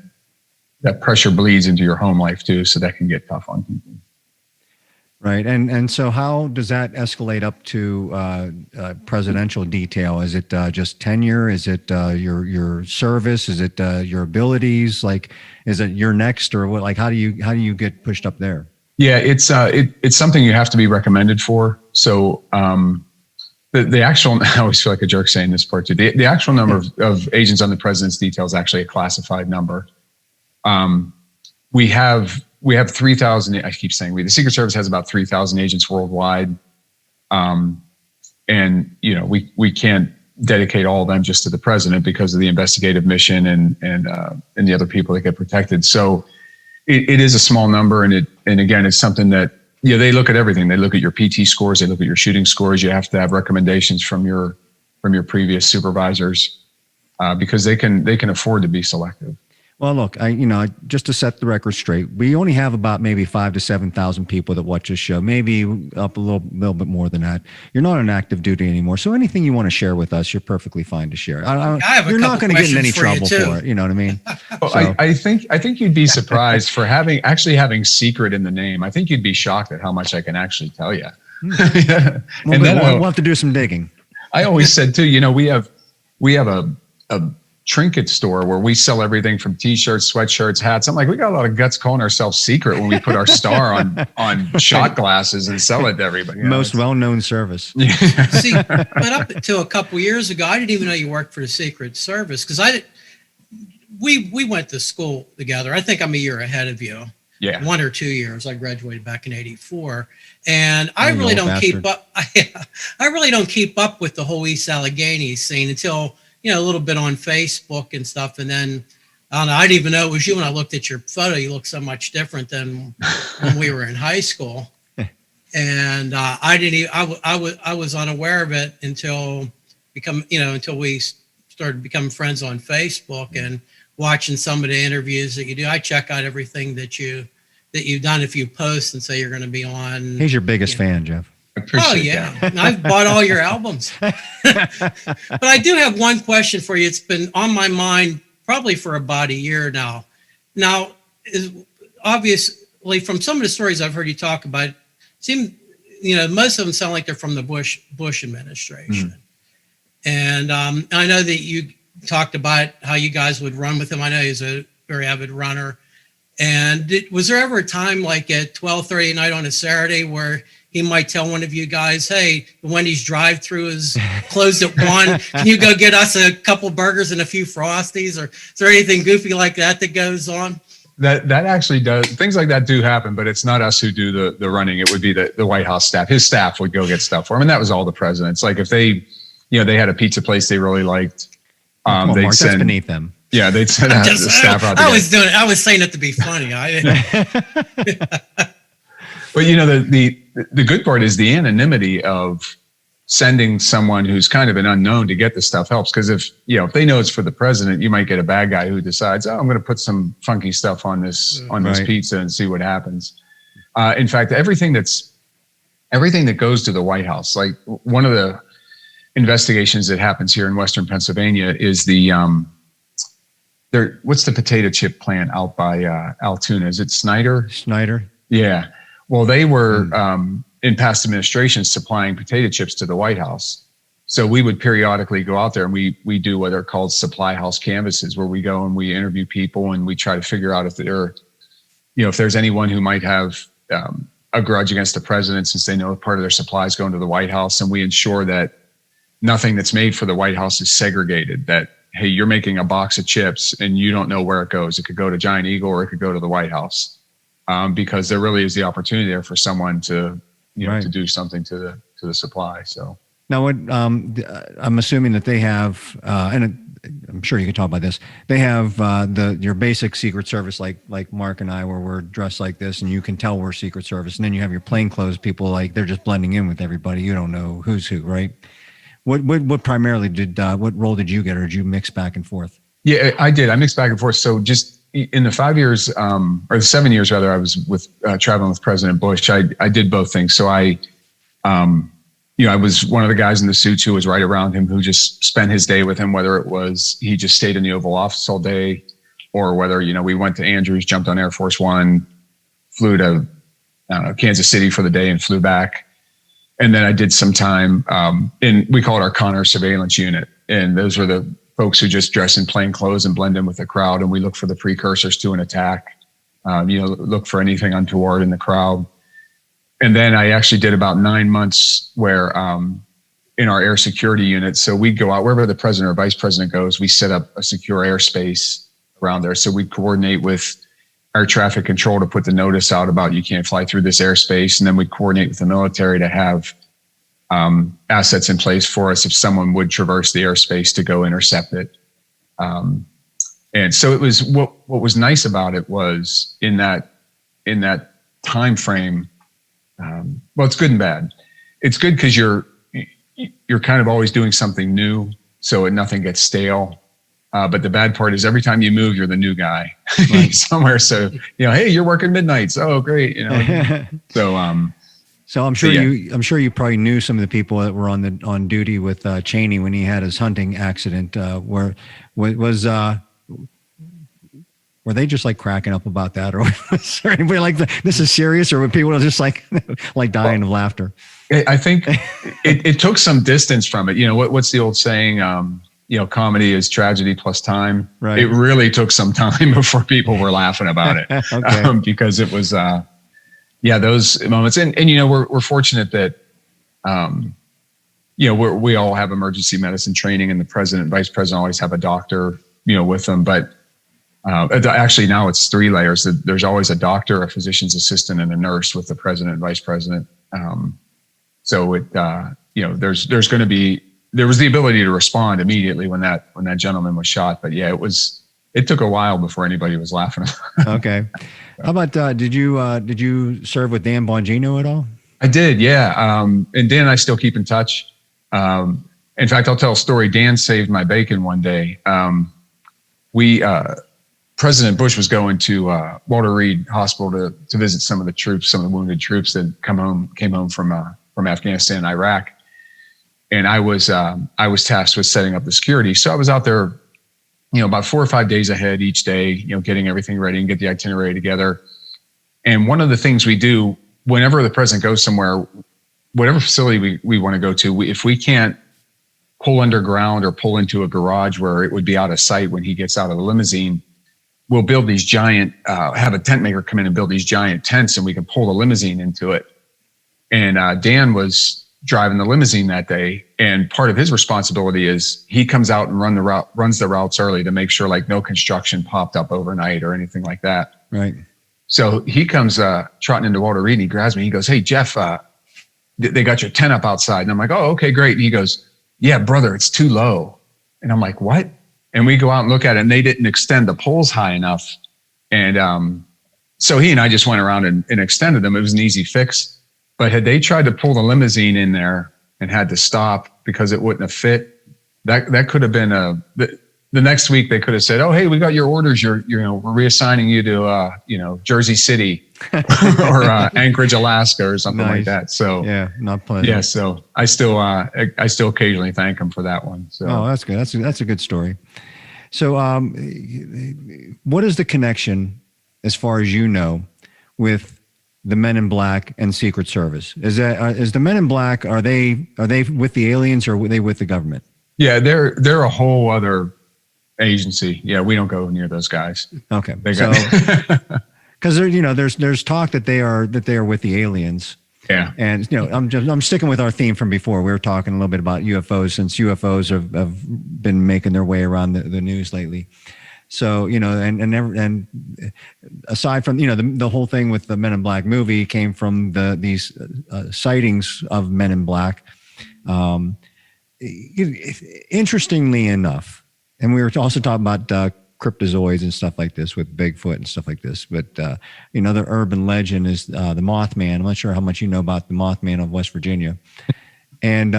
that pressure bleeds into your home life too, so that can get tough on people. Right. And so how does that escalate up to presidential detail? Is it just tenure? Is it your service? Is it your abilities? Like, is it your next, or what? Like, how do you get pushed up there? Yeah, it's something you have to be recommended for. So the actual, I always feel like a jerk saying this part too. The actual number of agents on the president's detail is actually a classified number. We have 3,000. I keep saying the Secret Service has about 3,000 agents worldwide. And we can't dedicate all of them just to the president because of the investigative mission and the other people that get protected. So it is a small number. And again, it's something that, they look at everything. They look at your PT scores. They look at your shooting scores. You have to have recommendations from your previous supervisors, because they can afford to be selective. Well, look, just to set the record straight, we only have about maybe 5,000 to 7,000 people that watch this show, maybe up a little bit more than that. You're not on active duty anymore, so anything you want to share with us, you're perfectly fine to share. You're not going to get in any trouble for it. You know what I mean? Well, so. I think you'd be surprised for having secret in the name. I think you'd be shocked at how much I can actually tell you. Well, and then we'll have to do some digging. I always said too, we have a trinket store where we sell everything from t-shirts, sweatshirts, hats. I'm like, we got a lot of guts calling ourselves secret when we put our star on shot glasses and sell it to everybody. Most well-known service. See, but up until a couple of years ago, I didn't even know you worked for the Secret Service, because we went to school together. I think I'm a year ahead of you. Yeah. 1 or 2 years. I graduated back in '84, and I really don't keep up. I really don't keep up with the whole East Allegheny scene until a little bit on Facebook and stuff. And then I don't know, I didn't even know it was you when I looked at your photo. You look so much different than when we were in high school. And I was unaware of it until we started becoming friends on Facebook and watching some of the interviews that you do. I check out everything that you've done. If you post and say you're going to be on. He's your biggest fan, Jeff. Oh yeah, I've bought all your albums. But I do have one question for you. It's been on my mind probably for about a year now. Now, is obviously from some of the stories I've heard you talk about, most of them sound like they're from the Bush administration. And I know that you talked about how you guys would run with him. I know he's a very avid runner. And was there ever a time like at 12:30 at night on a Saturday where he might tell one of you guys, hey, the Wendy's drive-through is closed at 1. Can you go get us a couple burgers and a few Frosties? Or is there anything goofy like that goes on? That actually does. Things like that do happen, but it's not us who do the running. It would be the White House staff. His staff would go get stuff for him. And that was all the presidents. Like if they, they had a pizza place they really liked, they'd Mark, send, that's beneath them. Yeah, they'd send the staff out. I was saying it to be funny. But the good part is the anonymity of sending someone who's kind of an unknown to get the stuff helps. Because if they know it's for the president, you might get a bad guy who decides, I'm going to put some funky stuff on this pizza and see what happens. In fact, everything that goes to the White House, like one of the investigations that happens here in Western Pennsylvania is what's the potato chip plant out by Altoona? Is it Snyder? Snyder. Yeah. Well, they were in past administrations supplying potato chips to the White House. So we would periodically go out there and we do what are called supply house canvases, where we go and we interview people and we try to figure out if there's anyone who might have a grudge against the president, since they know part of their supplies going to the White House. And we ensure that nothing that's made for the White House is segregated, that, hey, you're making a box of chips and you don't know where it goes. It could go to Giant Eagle or it could go to the White House. Because there really is the opportunity there for someone to, to do something to the supply. So now, what I'm assuming that they have, and I'm sure you can talk about this. They have your basic Secret Service, like Mark and I, where we're dressed like this, and you can tell we're Secret Service. And then you have your plainclothes people, like they're just blending in with everybody. You don't know who's who, right? What primarily what role did you get, or did you mix back and forth? Yeah, I did. I mixed back and forth. So just in the 5 years, or the 7 years rather, I was with traveling with President Bush. I did both things. So I was one of the guys in the suits who was right around him, who just spent his day with him, whether it was he just stayed in the Oval Office all day, or whether, we went to Andrews, jumped on Air Force One, flew to, Kansas City for the day and flew back. And then I did some time we call it our Connor Surveillance Unit. And those were the folks who just dress in plain clothes and blend in with the crowd. And we look for the precursors to an attack, look for anything untoward in the crowd. And then I actually did about 9 months where in our air security unit. So we'd go out wherever the president or vice president goes, we set up a secure airspace around there. So we'd coordinate with air traffic control to put the notice out about you can't fly through this airspace. And then we'd coordinate with the military to have assets in place for us if someone would traverse the airspace to go intercept it. And so it was what was nice about it was in that time frame. Well, it's good and bad. It's good because you're kind of always doing something new, so nothing gets stale. But the bad part is every time you move, you're the new guy somewhere. So hey, you're working midnights. Oh, great. So I'm sure you probably knew some of the people that were on duty with Cheney when he had his hunting accident. Were they just like cracking up about that, or was there anybody like this is serious, or were people just like dying of laughter? I think it took some distance from it. What's the old saying? Comedy is tragedy plus time. Right. It really took some time before people were laughing about it. Okay. Because it was. Those moments, and we're fortunate that, we all have emergency medicine training, and the president and vice president always have a doctor, with them. But actually now it's 3 layers. There's always a doctor, a physician's assistant, and a nurse with the president and vice president. So it, there's going to be, there was the ability to respond immediately when that gentleman was shot. But yeah, it took a while before anybody was laughing. Okay. How about, did you serve with Dan Bongino at all? I did. Yeah. And Dan and I still keep in touch. In fact, I'll tell a story. Dan saved my bacon one day. President Bush was going to Walter Reed Hospital to visit some of the wounded troops that came home from Afghanistan and Iraq. And I was tasked with setting up the security. So I was out there, about 4 or 5 days ahead each day, getting everything ready and get the itinerary together. And one of the things we do whenever the president goes somewhere, whatever facility we want to go to, if we can't pull underground or pull into a garage where it would be out of sight when he gets out of the limousine, we'll build these giant, have a tent maker come in and build these giant tents, and we can pull the limousine into it. And Dan was driving the limousine that day. And part of his responsibility is he comes out and runs the routes early to make sure like no construction popped up overnight or anything like that. Right. So he comes trotting into Walter Reed and he grabs me. He goes, "Hey, Jeff, they got your tent up outside." And I'm like, "Oh, okay, great." And he goes, "Yeah, brother, it's too low." And I'm like, "What?" And we go out and look at it, and they didn't extend the poles high enough. And so he and I just went around and extended them. It was an easy fix. But had they tried to pull the limousine in there and had to stop because it wouldn't have fit, that could have been the next week they could have said, "Oh, hey, we got your orders. We're reassigning you to Jersey City or Anchorage, Alaska, or something like that." So yeah, not pleasant. Yeah, so I still occasionally thank him for that one. So that's good. That's a good story. So, what is the connection, as far as you know, with the Men in Black and Secret Service? Is the Men in Black, are they with the aliens or are they with the government? Yeah, they're a whole other agency. Yeah, we don't go near those guys. Okay, because there's talk that they are with the aliens. Yeah, and I'm sticking with our theme from before. We were talking a little bit about UFOs, since UFOs have been making their way around the news lately. So, and aside from, the whole thing with the Men in Black movie came from these sightings of Men in Black. Interestingly enough, and we were also talking about cryptozoids and stuff like this with Bigfoot and stuff like this. But, another urban legend is the Mothman. I'm not sure how much you know about the Mothman of West Virginia. And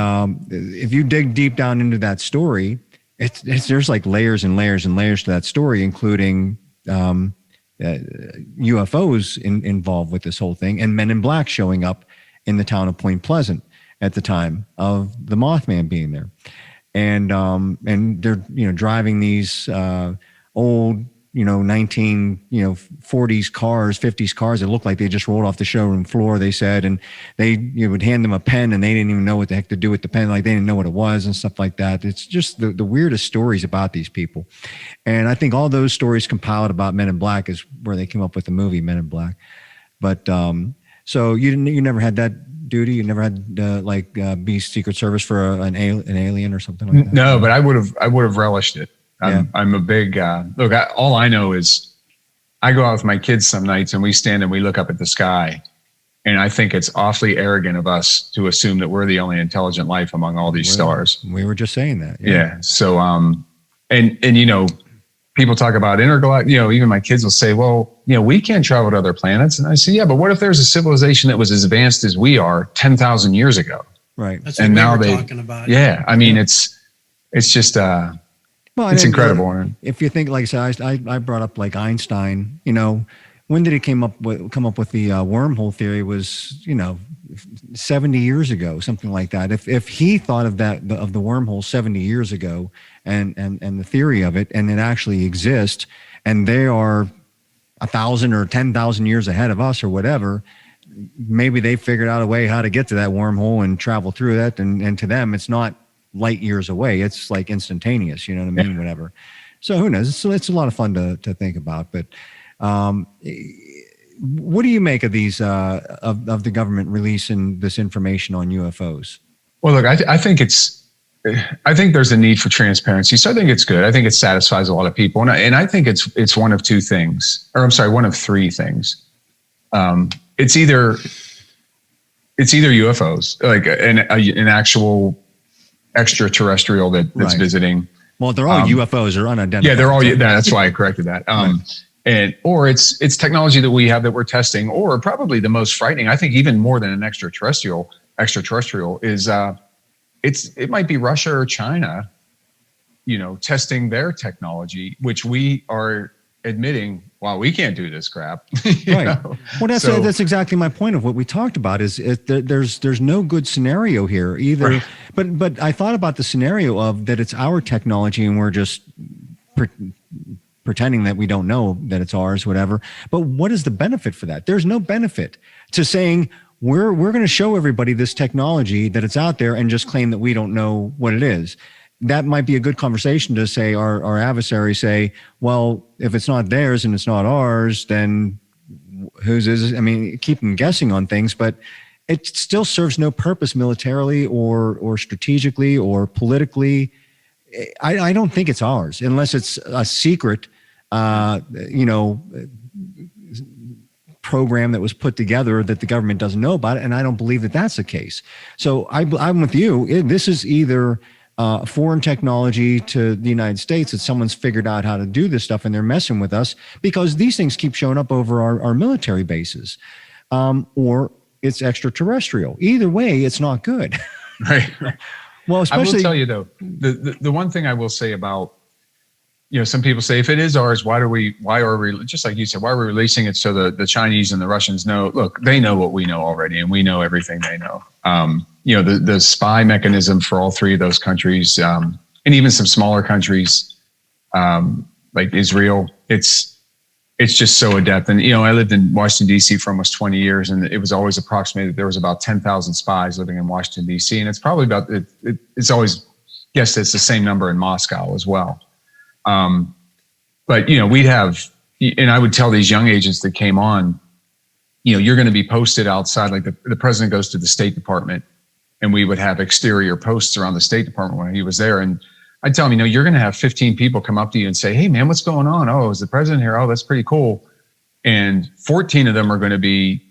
if you dig deep down into that story, there's like layers and layers and layers to that story, including UFOs involved with this whole thing, and Men in Black showing up in the town of Point Pleasant at the time of the Mothman being there, and they're driving these old 40s cars, 50s cars that looked like they just rolled off the showroom floor, they said, and you would hand them a pen and they didn't even know what the heck to do with the pen, like they didn't know what it was and stuff like that. It's just the weirdest stories about these people. And I think all those stories compiled about Men in Black is where they came up with the movie Men in Black. But so you never had that duty? You never had be Secret Service for an alien or something like that? No, but I would have relished it. I'm a big look. All I know is I go out with my kids some nights and we stand and we look up at the sky, and I think it's awfully arrogant of us to assume that we're the only intelligent life among all these stars. We were just saying that. Yeah. So and people talk about intergalactic. Even my kids will say, "Well, we can't travel to other planets." And I say, "Yeah, but what if there's a civilization that was as advanced as we are 10,000 years ago?" Right. That's what we were talking about. Yeah. I mean, it's just. Well, it's incredible. If you think, like I said, I brought up like Einstein. When did he come up with the wormhole theory? Was 70 years ago, something like that. If he thought of that of the wormhole 70 years ago, and the theory of it, and it actually exists, and they are 1,000 or 10,000 years ahead of us or whatever, maybe they figured out a way how to get to that wormhole and travel through that, and to them it's not light years away. It's like instantaneous, you know what I mean? Yeah. Whatever. So who knows? So it's a lot of fun to think about. But what do you make of these of the government releasing this information on UFOs? Well, look, I think there's a need for transparency. So I think it's good. I think it satisfies a lot of people, and I think it's one of two things, or I'm sorry, one of three things. It's either UFOs, like an actual extraterrestrial that's visiting. Well, they're all UFOs or unidentified. Yeah, they're all. That's why I corrected that. Or it's technology that we have that we're testing, or probably the most frightening, I think, even more than an extraterrestrial is it might be Russia or China, testing their technology, which we are admitting, wow, we can't do this crap. Right. Well, that's exactly my point of what we talked about is there's no good scenario here either. Right. But I thought about the scenario of that it's our technology and we're just pretending that we don't know that it's ours, whatever. But what is the benefit for that? There's no benefit to saying we're going to show everybody this technology that it's out there and just claim that we don't know what it is. That might be a good conversation to say our adversaries say, well, if it's not theirs and it's not ours, then whose is it? I mean, keep them guessing on things, but it still serves no purpose militarily or strategically or politically. I don't think it's ours unless it's a secret, program that was put together that the government doesn't know about it. And I don't believe that that's the case. So I'm with you. This is either foreign technology to the United States that someone's figured out how to do this stuff and they're messing with us, because these things keep showing up over our military bases, or it's extraterrestrial. Either way, it's not good. Right. Well, especially, I will tell you though, the one thing I will say about, some people say, if it is ours, why are we, just like you said, why are we releasing it so the Chinese and the Russians know? Look, they know what we know already, and we know everything they know. The spy mechanism for all three of those countries, and even some smaller countries like Israel, it's just so adept. And I lived in Washington D.C. for almost 20 years, and it was always approximated there was about 10,000 spies living in Washington D.C. And it's probably about it's always guessed it's the same number in Moscow as well. But we'd have, and I would tell these young agents that came on, you're going to be posted outside. Like the president goes to the State Department, and we would have exterior posts around the State Department when he was there. And I'd tell him, you're going to have 15 people come up to you and say, "Hey man, what's going on? Oh, is the president here? Oh, that's pretty cool." And 14 of them are going to be,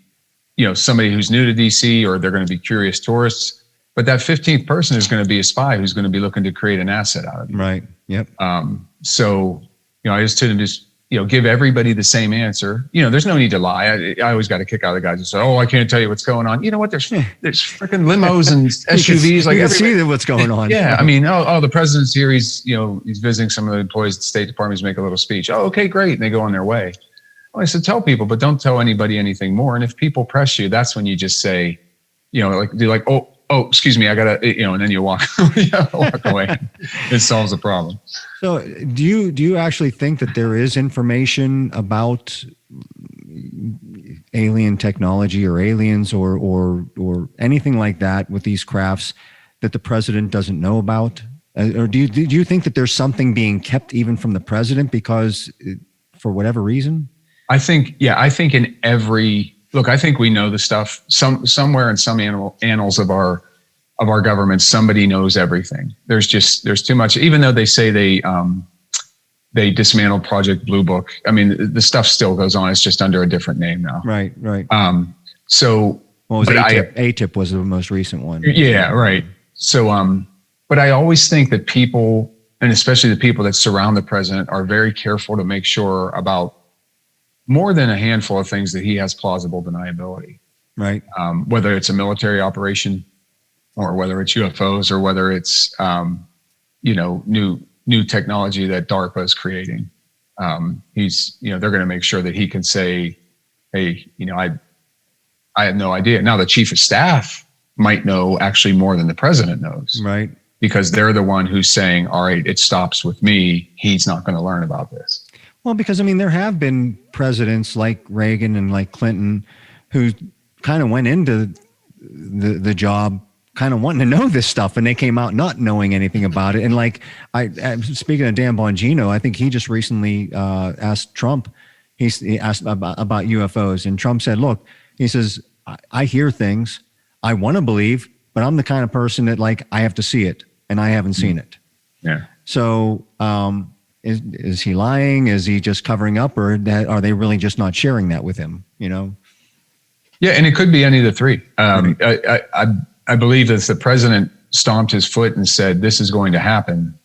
somebody who's new to DC, or they're going to be curious tourists. But that 15th person is going to be a spy who's going to be looking to create an asset out of you. Right. Yep. So, I just told him, give everybody the same answer. There's no need to lie. I always got a kick out of the guys who say, "Oh, I can't tell you what's going on." You know what? There's freaking limos and SUVs. You can see what's going on. Yeah. I mean, the president's here. He's visiting some of the employees at the State Department. He's making a little speech. Oh, okay, great. And they go on their way. Well, I said, tell people, but don't tell anybody anything more. And if people press you, that's when you just say, oh, excuse me, I gotta, and then you walk away. It solves the problem. So do you actually think that there is information about alien technology or aliens or anything like that with these crafts that the president doesn't know about? Or do you think that there's something being kept even from the president because for whatever reason? I think in every, look, I think we know the stuff. Somewhere in some annals of our government, somebody knows everything. There's too much. Even though they say they dismantled Project Blue Book, I mean, the stuff still goes on. It's just under a different name now. Right. So what was ATIP was the most recent one. Yeah, right. So but I always think that people, and especially the people that surround the president, are very careful to make sure about more than a handful of things that he has plausible deniability. Right. Whether it's a military operation, or whether it's UFOs, or whether it's new technology that DARPA is creating. They're going to make sure that he can say, "Hey, I had no idea." Now the chief of staff might know actually more than the president knows, right? Because they're the one who's saying, "All right, it stops with me. He's not going to learn about this." Well, because there have been presidents like Reagan and like Clinton who kind of went into the job kind of wanting to know this stuff, and they came out not knowing anything about it. And like speaking of Dan Bongino, I think he just recently asked Trump. He asked about UFOs, and Trump said, "Look," he says, I hear things, I want to believe, but I'm the kind of person that I have to see it, and I haven't seen it." Yeah. So is he lying? Is he just covering up, or are they really just not sharing that with him? Yeah, and it could be any of the three. I believe if the president stomped his foot and said, "This is going to happen,"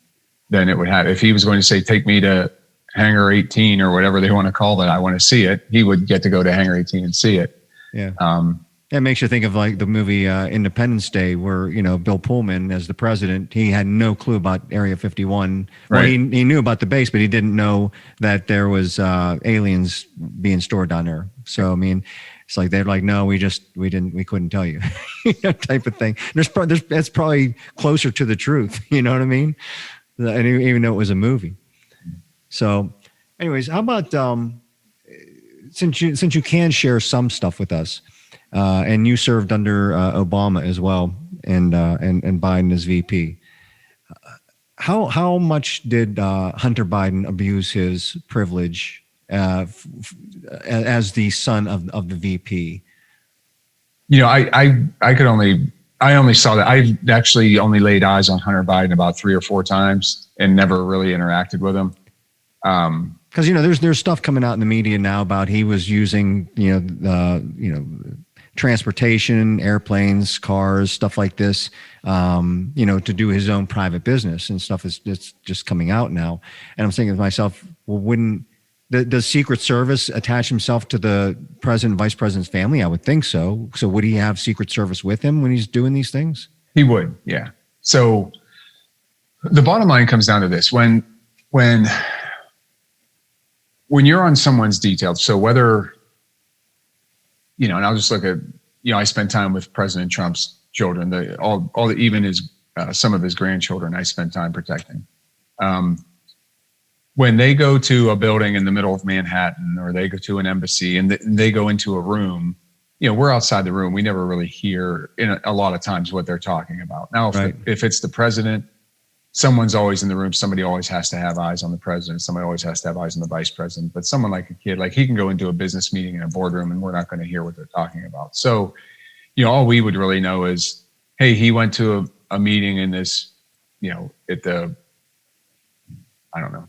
then it would happen. If he was going to say, "Take me to Hangar 18 or whatever they want to call that, I want to see it," he would get to go to Hangar 18 and see it. Yeah. That makes you think of the movie Independence Day, where Bill Pullman as the president, he had no clue about Area 51. Well, right. he knew about the base, but he didn't know that there was aliens being stored down there. So it's like they're like, "No, we couldn't tell you," type of thing. That's probably closer to the truth. You know what I mean? And even though it was a movie. So, anyways, how about since you can share some stuff with us, and you served under Obama as well, and Biden as VP. How much did Hunter Biden abuse his privilege as the son of the VP? I only saw that. I actually only laid eyes on Hunter Biden about 3 or 4 times and never really interacted with him. Because there's stuff coming out in the media now about he was using transportation, airplanes, cars, stuff like this, to do his own private business, and stuff is just coming out now. And I'm thinking to myself, well, does Secret Service attach himself to the president, vice president's family? I would think so. So would he have Secret Service with him when he's doing these things? He would, yeah. So the bottom line comes down to this: when you're on someone's details, so whether, and I'll just look at, I spent time with President Trump's children, even his, some of his grandchildren, I spent time protecting. When they go to a building in the middle of Manhattan, or they go to an embassy and they go into a room, we're outside the room. We never really hear a lot of times what they're talking about. Now, if it's the president, someone's always in the room. Somebody always has to have eyes on the president. Somebody always has to have eyes on the vice president. But someone like a kid, he can go into a business meeting in a boardroom and we're not going to hear what they're talking about. So, all we would really know is, hey, he went to a meeting in this, at the, I don't know,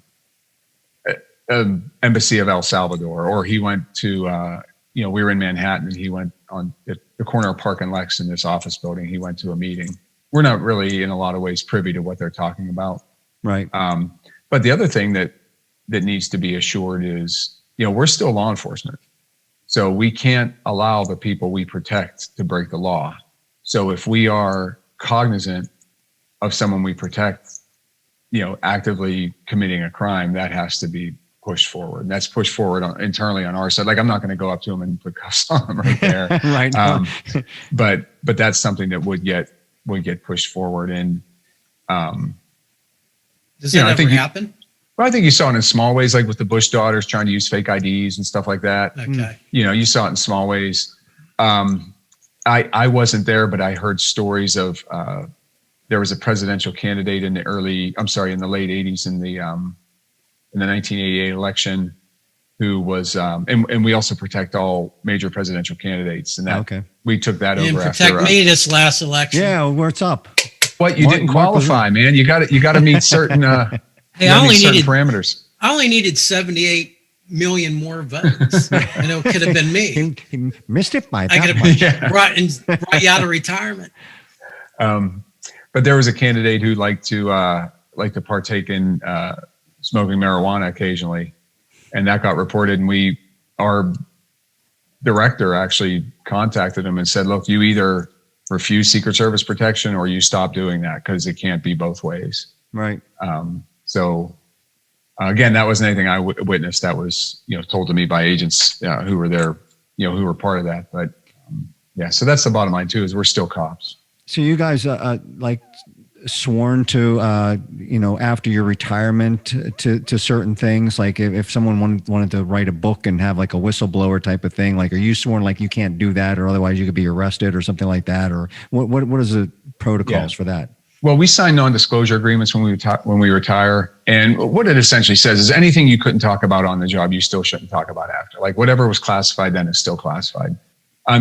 embassy of El Salvador, or he went to, we were in Manhattan and he went on at the corner of Park and Lex in this office building. He went to a meeting. We're not really in a lot of ways privy to what they're talking about. Right. But the other thing that needs to be assured is, we're still law enforcement. So we can't allow the people we protect to break the law. So if we are cognizant of someone we protect, actively committing a crime, that has to be pushed forward. And that's pushed forward internally on our side. I'm not going to go up to him and put cuffs on him right there. Right. But that's something that would get pushed forward. And does that ever happen? Well, I think you saw it in small ways, like with the Bush daughters trying to use fake IDs and stuff like that. Okay. You saw it in small ways. I wasn't there, but I heard stories of there was a presidential candidate in the late 80s in the 1988 election who was, and we also protect all major presidential candidates, and that we took that over. Didn't protect me this last election. Yeah, what's up? What, you didn't qualify, man? You got to meet certain parameters. I only needed 78 million more votes. It could have been me. He missed it by I could have brought you out of retirement. But there was a candidate who liked to partake in smoking marijuana occasionally, and that got reported. And our director actually contacted him and said, "Look, you either refuse Secret Service protection or you stop doing that, because it can't be both ways." Right. So again, that wasn't anything I witnessed. That was told to me by agents who were there, who were part of that. But so that's the bottom line too, is we're still cops. So you guys sworn to after your retirement to certain things, like if someone wanted to write a book and have like a whistleblower type of thing, are you sworn you can't do that, or otherwise you could be arrested or something like that, or what is the protocols for that? Well, we sign non-disclosure agreements when we retire, and what it essentially says is anything you couldn't talk about on the job, you still shouldn't talk about after. Whatever was classified then is still classified.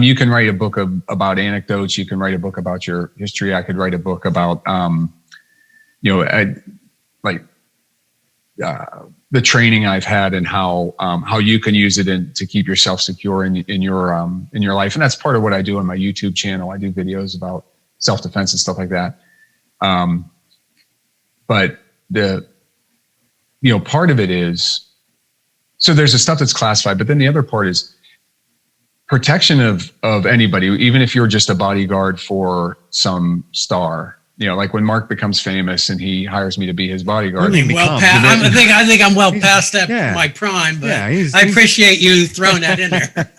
You can write a book about anecdotes. You can write a book about your history. I could write a book about, the training I've had and how you can use it to keep yourself secure in your life. And that's part of what I do on my YouTube channel. I do videos about self-defense and stuff like that. But the part of it is, so there's the stuff that's classified, but then the other part is protection of anybody, even if you're just a bodyguard for some star. When Mark becomes famous and he hires me to be his bodyguard. I think I'm well past that my prime, but I appreciate you throwing that in there.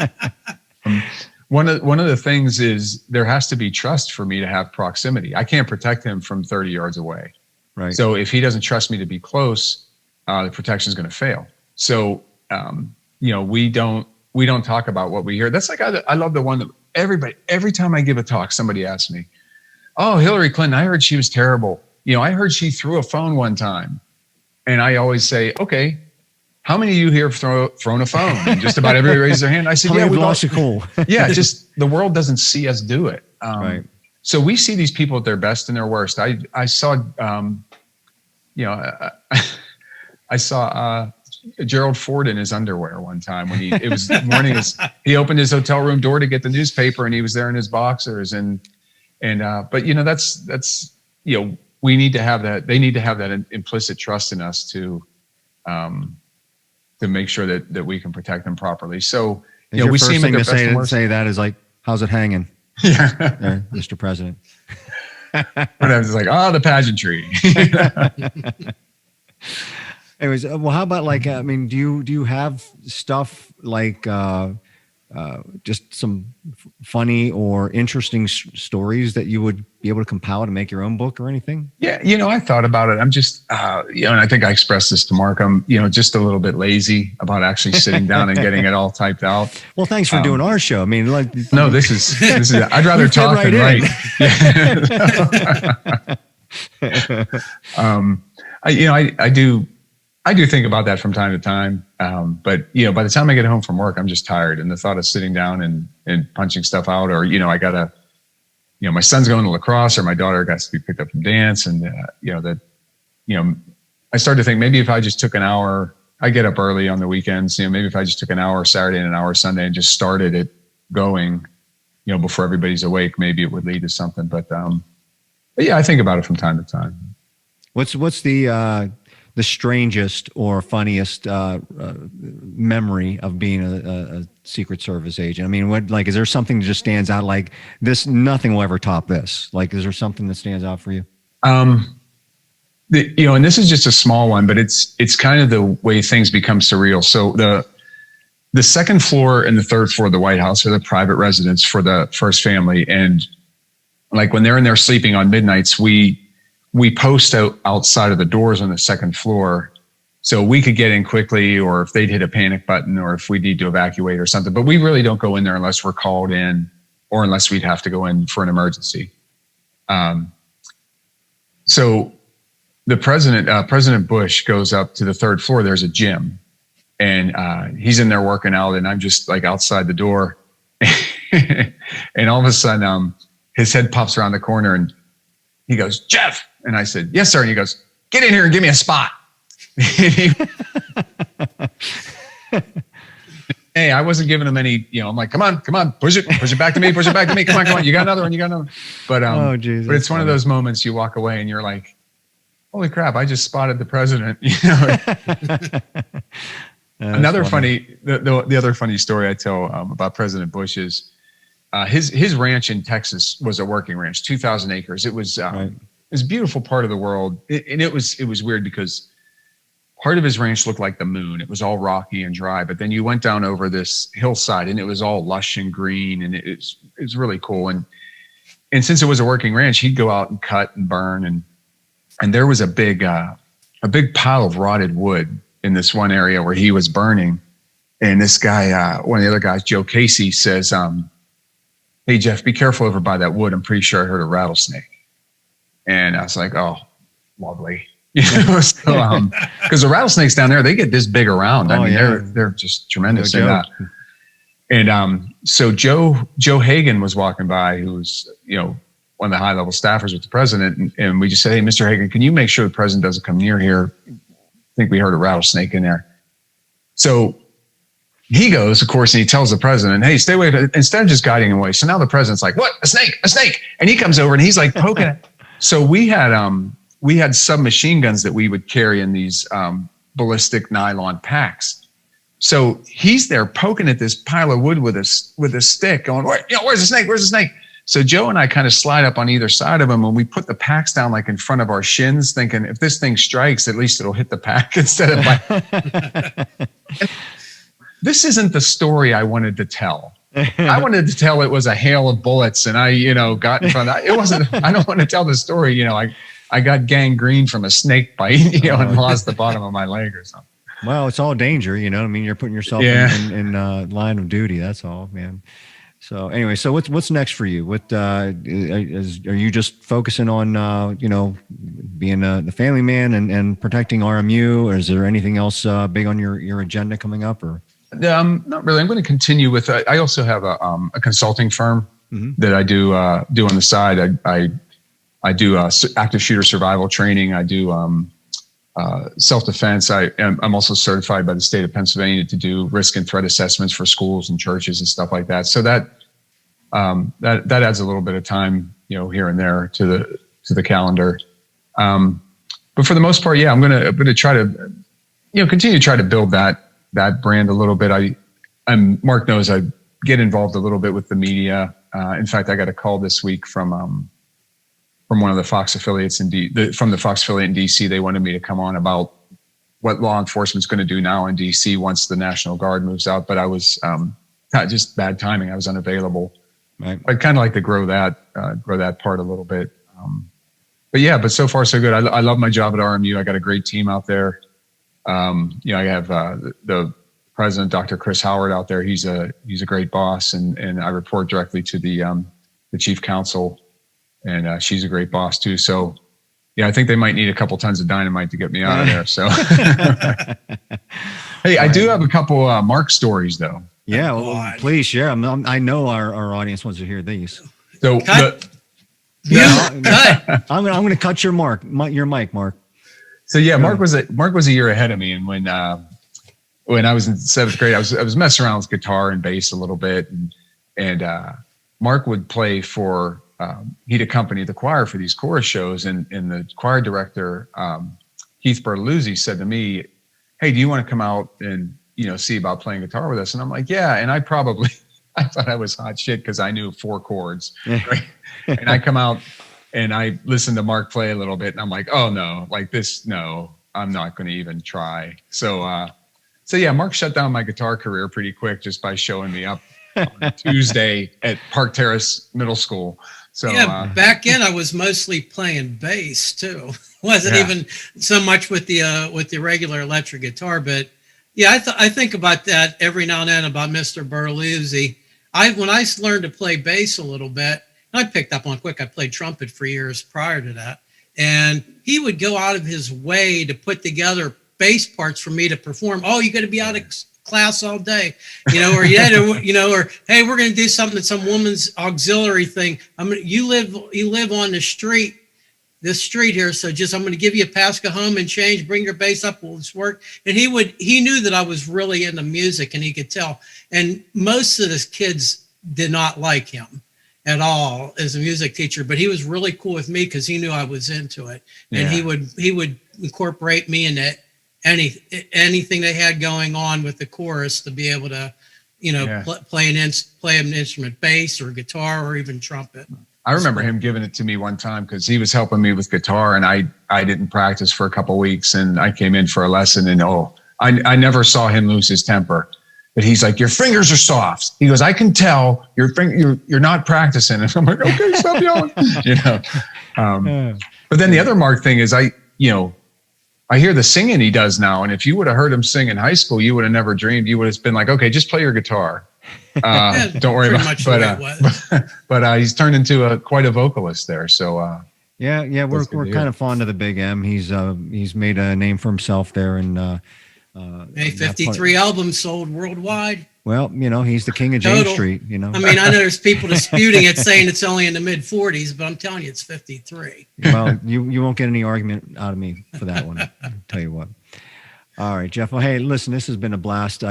One of the things is there has to be trust for me to have proximity. I can't protect him from 30 yards away. Right. So if he doesn't trust me to be close, the protection is going to fail. So we don't talk about what we hear. That's I love the one that every time I give a talk, somebody asks me, "Oh, Hillary Clinton, I heard she was terrible. I heard she threw a phone one time." And I always say, "Okay, how many of you here have thrown a phone?" And just about everybody raises their hand. I said, "Yeah, we lost a call." Yeah, just the world doesn't see us do it. Right. So we see these people at their best and their worst. I saw, I saw Gerald Ford in his underwear one time when it was the morning. He opened his hotel room door to get the newspaper, and he was there in his boxers. But that's we need to have that. They need to have that implicit trust in us to make sure that we can protect them properly. So we see first them thing at to their best and worst. say that is like, how's it hanging? Yeah, There, Mr. President. but I was like, the pageantry. Anyways, well, how about like, I mean, do you have stuff like just some funny or interesting stories that you would be able to compile to make your own book or anything? Yeah, I thought about it. I'm just, and I think I expressed this to Mark. I'm, just a little bit lazy about actually sitting down and getting it all typed out. Well, thanks for doing our show. I mean, like, no, this is. I'd rather talk right than write. I do think about that from time to time. But by the time I get home from work, I'm just tired. And the thought of sitting down and punching stuff out, or, I gotta, my son's going to lacrosse, or my daughter got to be picked up from dance. And, I started to think maybe if I just took an hour, I get up early on the weekends, maybe if I just took an hour Saturday and an hour Sunday and just started it going, before everybody's awake, maybe it would lead to something. But yeah, I think about it from time to time. What's the strangest or funniest memory of being a Secret Service agent? I mean, is there something that just stands out like this? Nothing will ever top this. Like, is there something that stands out for you? And this is just a small one, but it's kind of the way things become surreal. So the second floor and the third floor of the White House are the private residence for the first family. And like when they're in there sleeping on midnights, we post outside of the doors on the second floor so we could get in quickly, or if they'd hit a panic button, or if we need to evacuate or something. But we really don't go in there unless we're called in, or unless we'd have to go in for an emergency. So the President Bush goes up to the third floor. There's a gym, and he's in there working out, and I'm just like outside the door. And all of a sudden, his head pops around the corner, and he goes, "Jeff." And I said, "Yes, sir." And he goes, "Get in here and give me a spot." Hey, I wasn't giving him any, I'm like, come on, push it back to me, Come on. You got another one. But, but it's one of those moments you walk away and you're like, holy crap, I just spotted the president. Another funny, the other funny story I tell about President Bush is his ranch in Texas was a working ranch, 2,000 acres. It was, right. It was a beautiful part of the world. And it was weird because part of his ranch looked like the moon. It was all rocky and dry, but then you went down over this hillside and it was all lush and green, and it was really cool. And since it was a working ranch, he'd go out and cut and burn, and there was a big pile of rotted wood in this one area where he was burning. And this guy, one of the other guys, Joe Casey, says, "Hey Jeff, be careful over by that wood. I'm pretty sure I heard a rattlesnake." And I was like, "Oh, lovely." Because the rattlesnakes down there, they get this big around. I mean, they're just tremendous. No and so Joe Hagan was walking by, who was one of the high level staffers with the president, and we just said, "Hey, Mr. Hagan, can you make sure the president doesn't come near here? I think we heard a rattlesnake in there." So he goes, of course, and he tells the president, "Hey, stay away," instead of just guiding him away. So now the president's like, "What? A snake!" And he comes over and he's like poking it. So we had submachine guns that we would carry in these ballistic nylon packs. So he's there poking at this pile of wood with a stick, going, "Where's the snake? Where's the snake?" So Joe and I kind of slide up on either side of him, and we put the packs down like in front of our shins, thinking if this thing strikes, at least it'll hit the pack instead of like. This isn't the story I wanted to tell. I wanted to tell it was a hail of bullets, and I, got in front of it. Wasn't. I don't want to tell the story. I got gangrene from a snake bite, and lost the bottom of my leg or something. Well, it's all danger, I mean, you're putting yourself in line of duty. That's all, man. So anyway, so what's next for you? What are you just focusing on, being the family man and protecting RMU, or is there anything else big on your agenda coming up? Or Not really. I'm going to continue with. I also have a consulting firm that I do on the side. I do active shooter survival training. I do self-defense. I'm also certified by the state of Pennsylvania to do risk and threat assessments for schools and churches and stuff like that. So that adds a little bit of time, here and there to the calendar. But for the most part, I'm going to try to, continue to try to build that brand a little bit. Mark knows I get involved a little bit with the media. In fact, I got a call this week from one of the Fox affiliates from the Fox affiliate in DC. They wanted me to come on about what law enforcement's going to do now in DC once the National Guard moves out. But I was just bad timing. I was unavailable. Right. I'd kind of like to grow that part a little bit. But so far so good. I love my job at RMU. I got a great team out there. I have the president, Dr. Chris Howard, out there. He's a great boss, and I report directly to the chief counsel, and she's a great boss too. So, I think they might need a couple tons of dynamite to get me out of there. So, hey, I do have a couple Mark stories though. Yeah, well, please share. I know our audience wants to hear these. So, cut. I'm going to cut your mic, Mark. So Mark was a year ahead of me, and when I was in 7th grade, I was messing around with guitar and bass a little bit, and Mark would play for he'd accompany the choir for these chorus shows, and the choir director Keith Bertoluzzi said to me, "Hey, do you want to come out and see about playing guitar with us?" And I'm like, "Yeah." And I thought I was hot shit because I knew 4 chords, right? And I come out and I listened to Mark play a little bit, and I'm like, "Oh no, no, I'm not going to even try." So Mark shut down my guitar career pretty quick just by showing me up on a Tuesday at Park Terrace Middle School. So back then I was mostly playing bass too. Wasn't even so much with the regular electric guitar, but I think about that every now and then about Mr. Bertoluzzi. When I learned to play bass a little bit, I picked up on quick. I played trumpet for years prior to that, and he would go out of his way to put together bass parts for me to perform. Oh, you got to be out of class all day, or or hey, we're going to do something at some woman's auxiliary thing. You live on this street here, so I'm going to give you a pass, go home and change, bring your bass up, we'll just work. And he knew that I was really into music, and he could tell. And most of the kids did not like him at all as a music teacher, but he was really cool with me because he knew I was into it, and he would incorporate me into anything they had going on with the chorus to be able to, play an instrument, bass or guitar or even trumpet. I remember him giving it to me one time because he was helping me with guitar, and I didn't practice for a couple of weeks, and I came in for a lesson, and I never saw him lose his temper. But he's like, "Your fingers are soft." He goes, "I can tell you're not practicing." And I'm like, "Okay, stop yelling." But then the other Mark thing is I hear the singing he does now, and if you would have heard him sing in high school, you would have never dreamed. You would have been like, "Okay, just play your guitar. Don't worry about it." But he's turned into quite a vocalist there. So we're kind of fond of the Big M. He's made a name for himself there, and 53 albums sold worldwide. Well, he's the king of James Street. I know there's people disputing it, saying it's only in the mid 40s, but I'm telling you, it's 53. Well, you won't get any argument out of me for that one. I'll tell you what. All right, Jeff. Well, hey, listen, this has been a blast.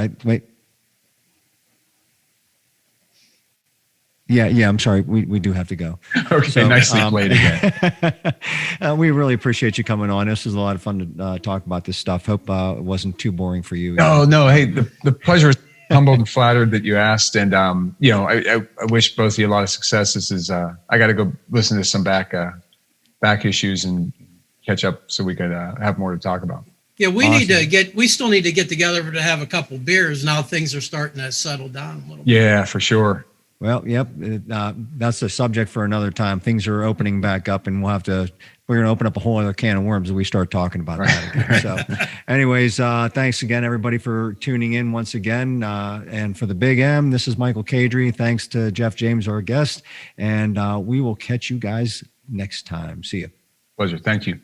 Yeah, I'm sorry. We do have to go. Okay, so, nicely played again. We really appreciate you coming on. This was a lot of fun to talk about this stuff. Hope it wasn't too boring for you. No. Hey, the pleasure is humbled and flattered that you asked. And, I wish both of you a lot of success. This is, I got to go listen to some back issues and catch up so we could have more to talk about. Yeah, we still need to get together to have a couple beers. Now things are starting to settle down a little bit. Yeah, for sure. Well, yep. That's a subject for another time. Things are opening back up, and we're going to open up a whole other can of worms if we start talking about that again. So anyways, thanks again, everybody, for tuning in once again. And for the Big M, this is Michael Kadrie. Thanks to Jeff James, our guest. And we will catch you guys next time. See you. Pleasure. Thank you.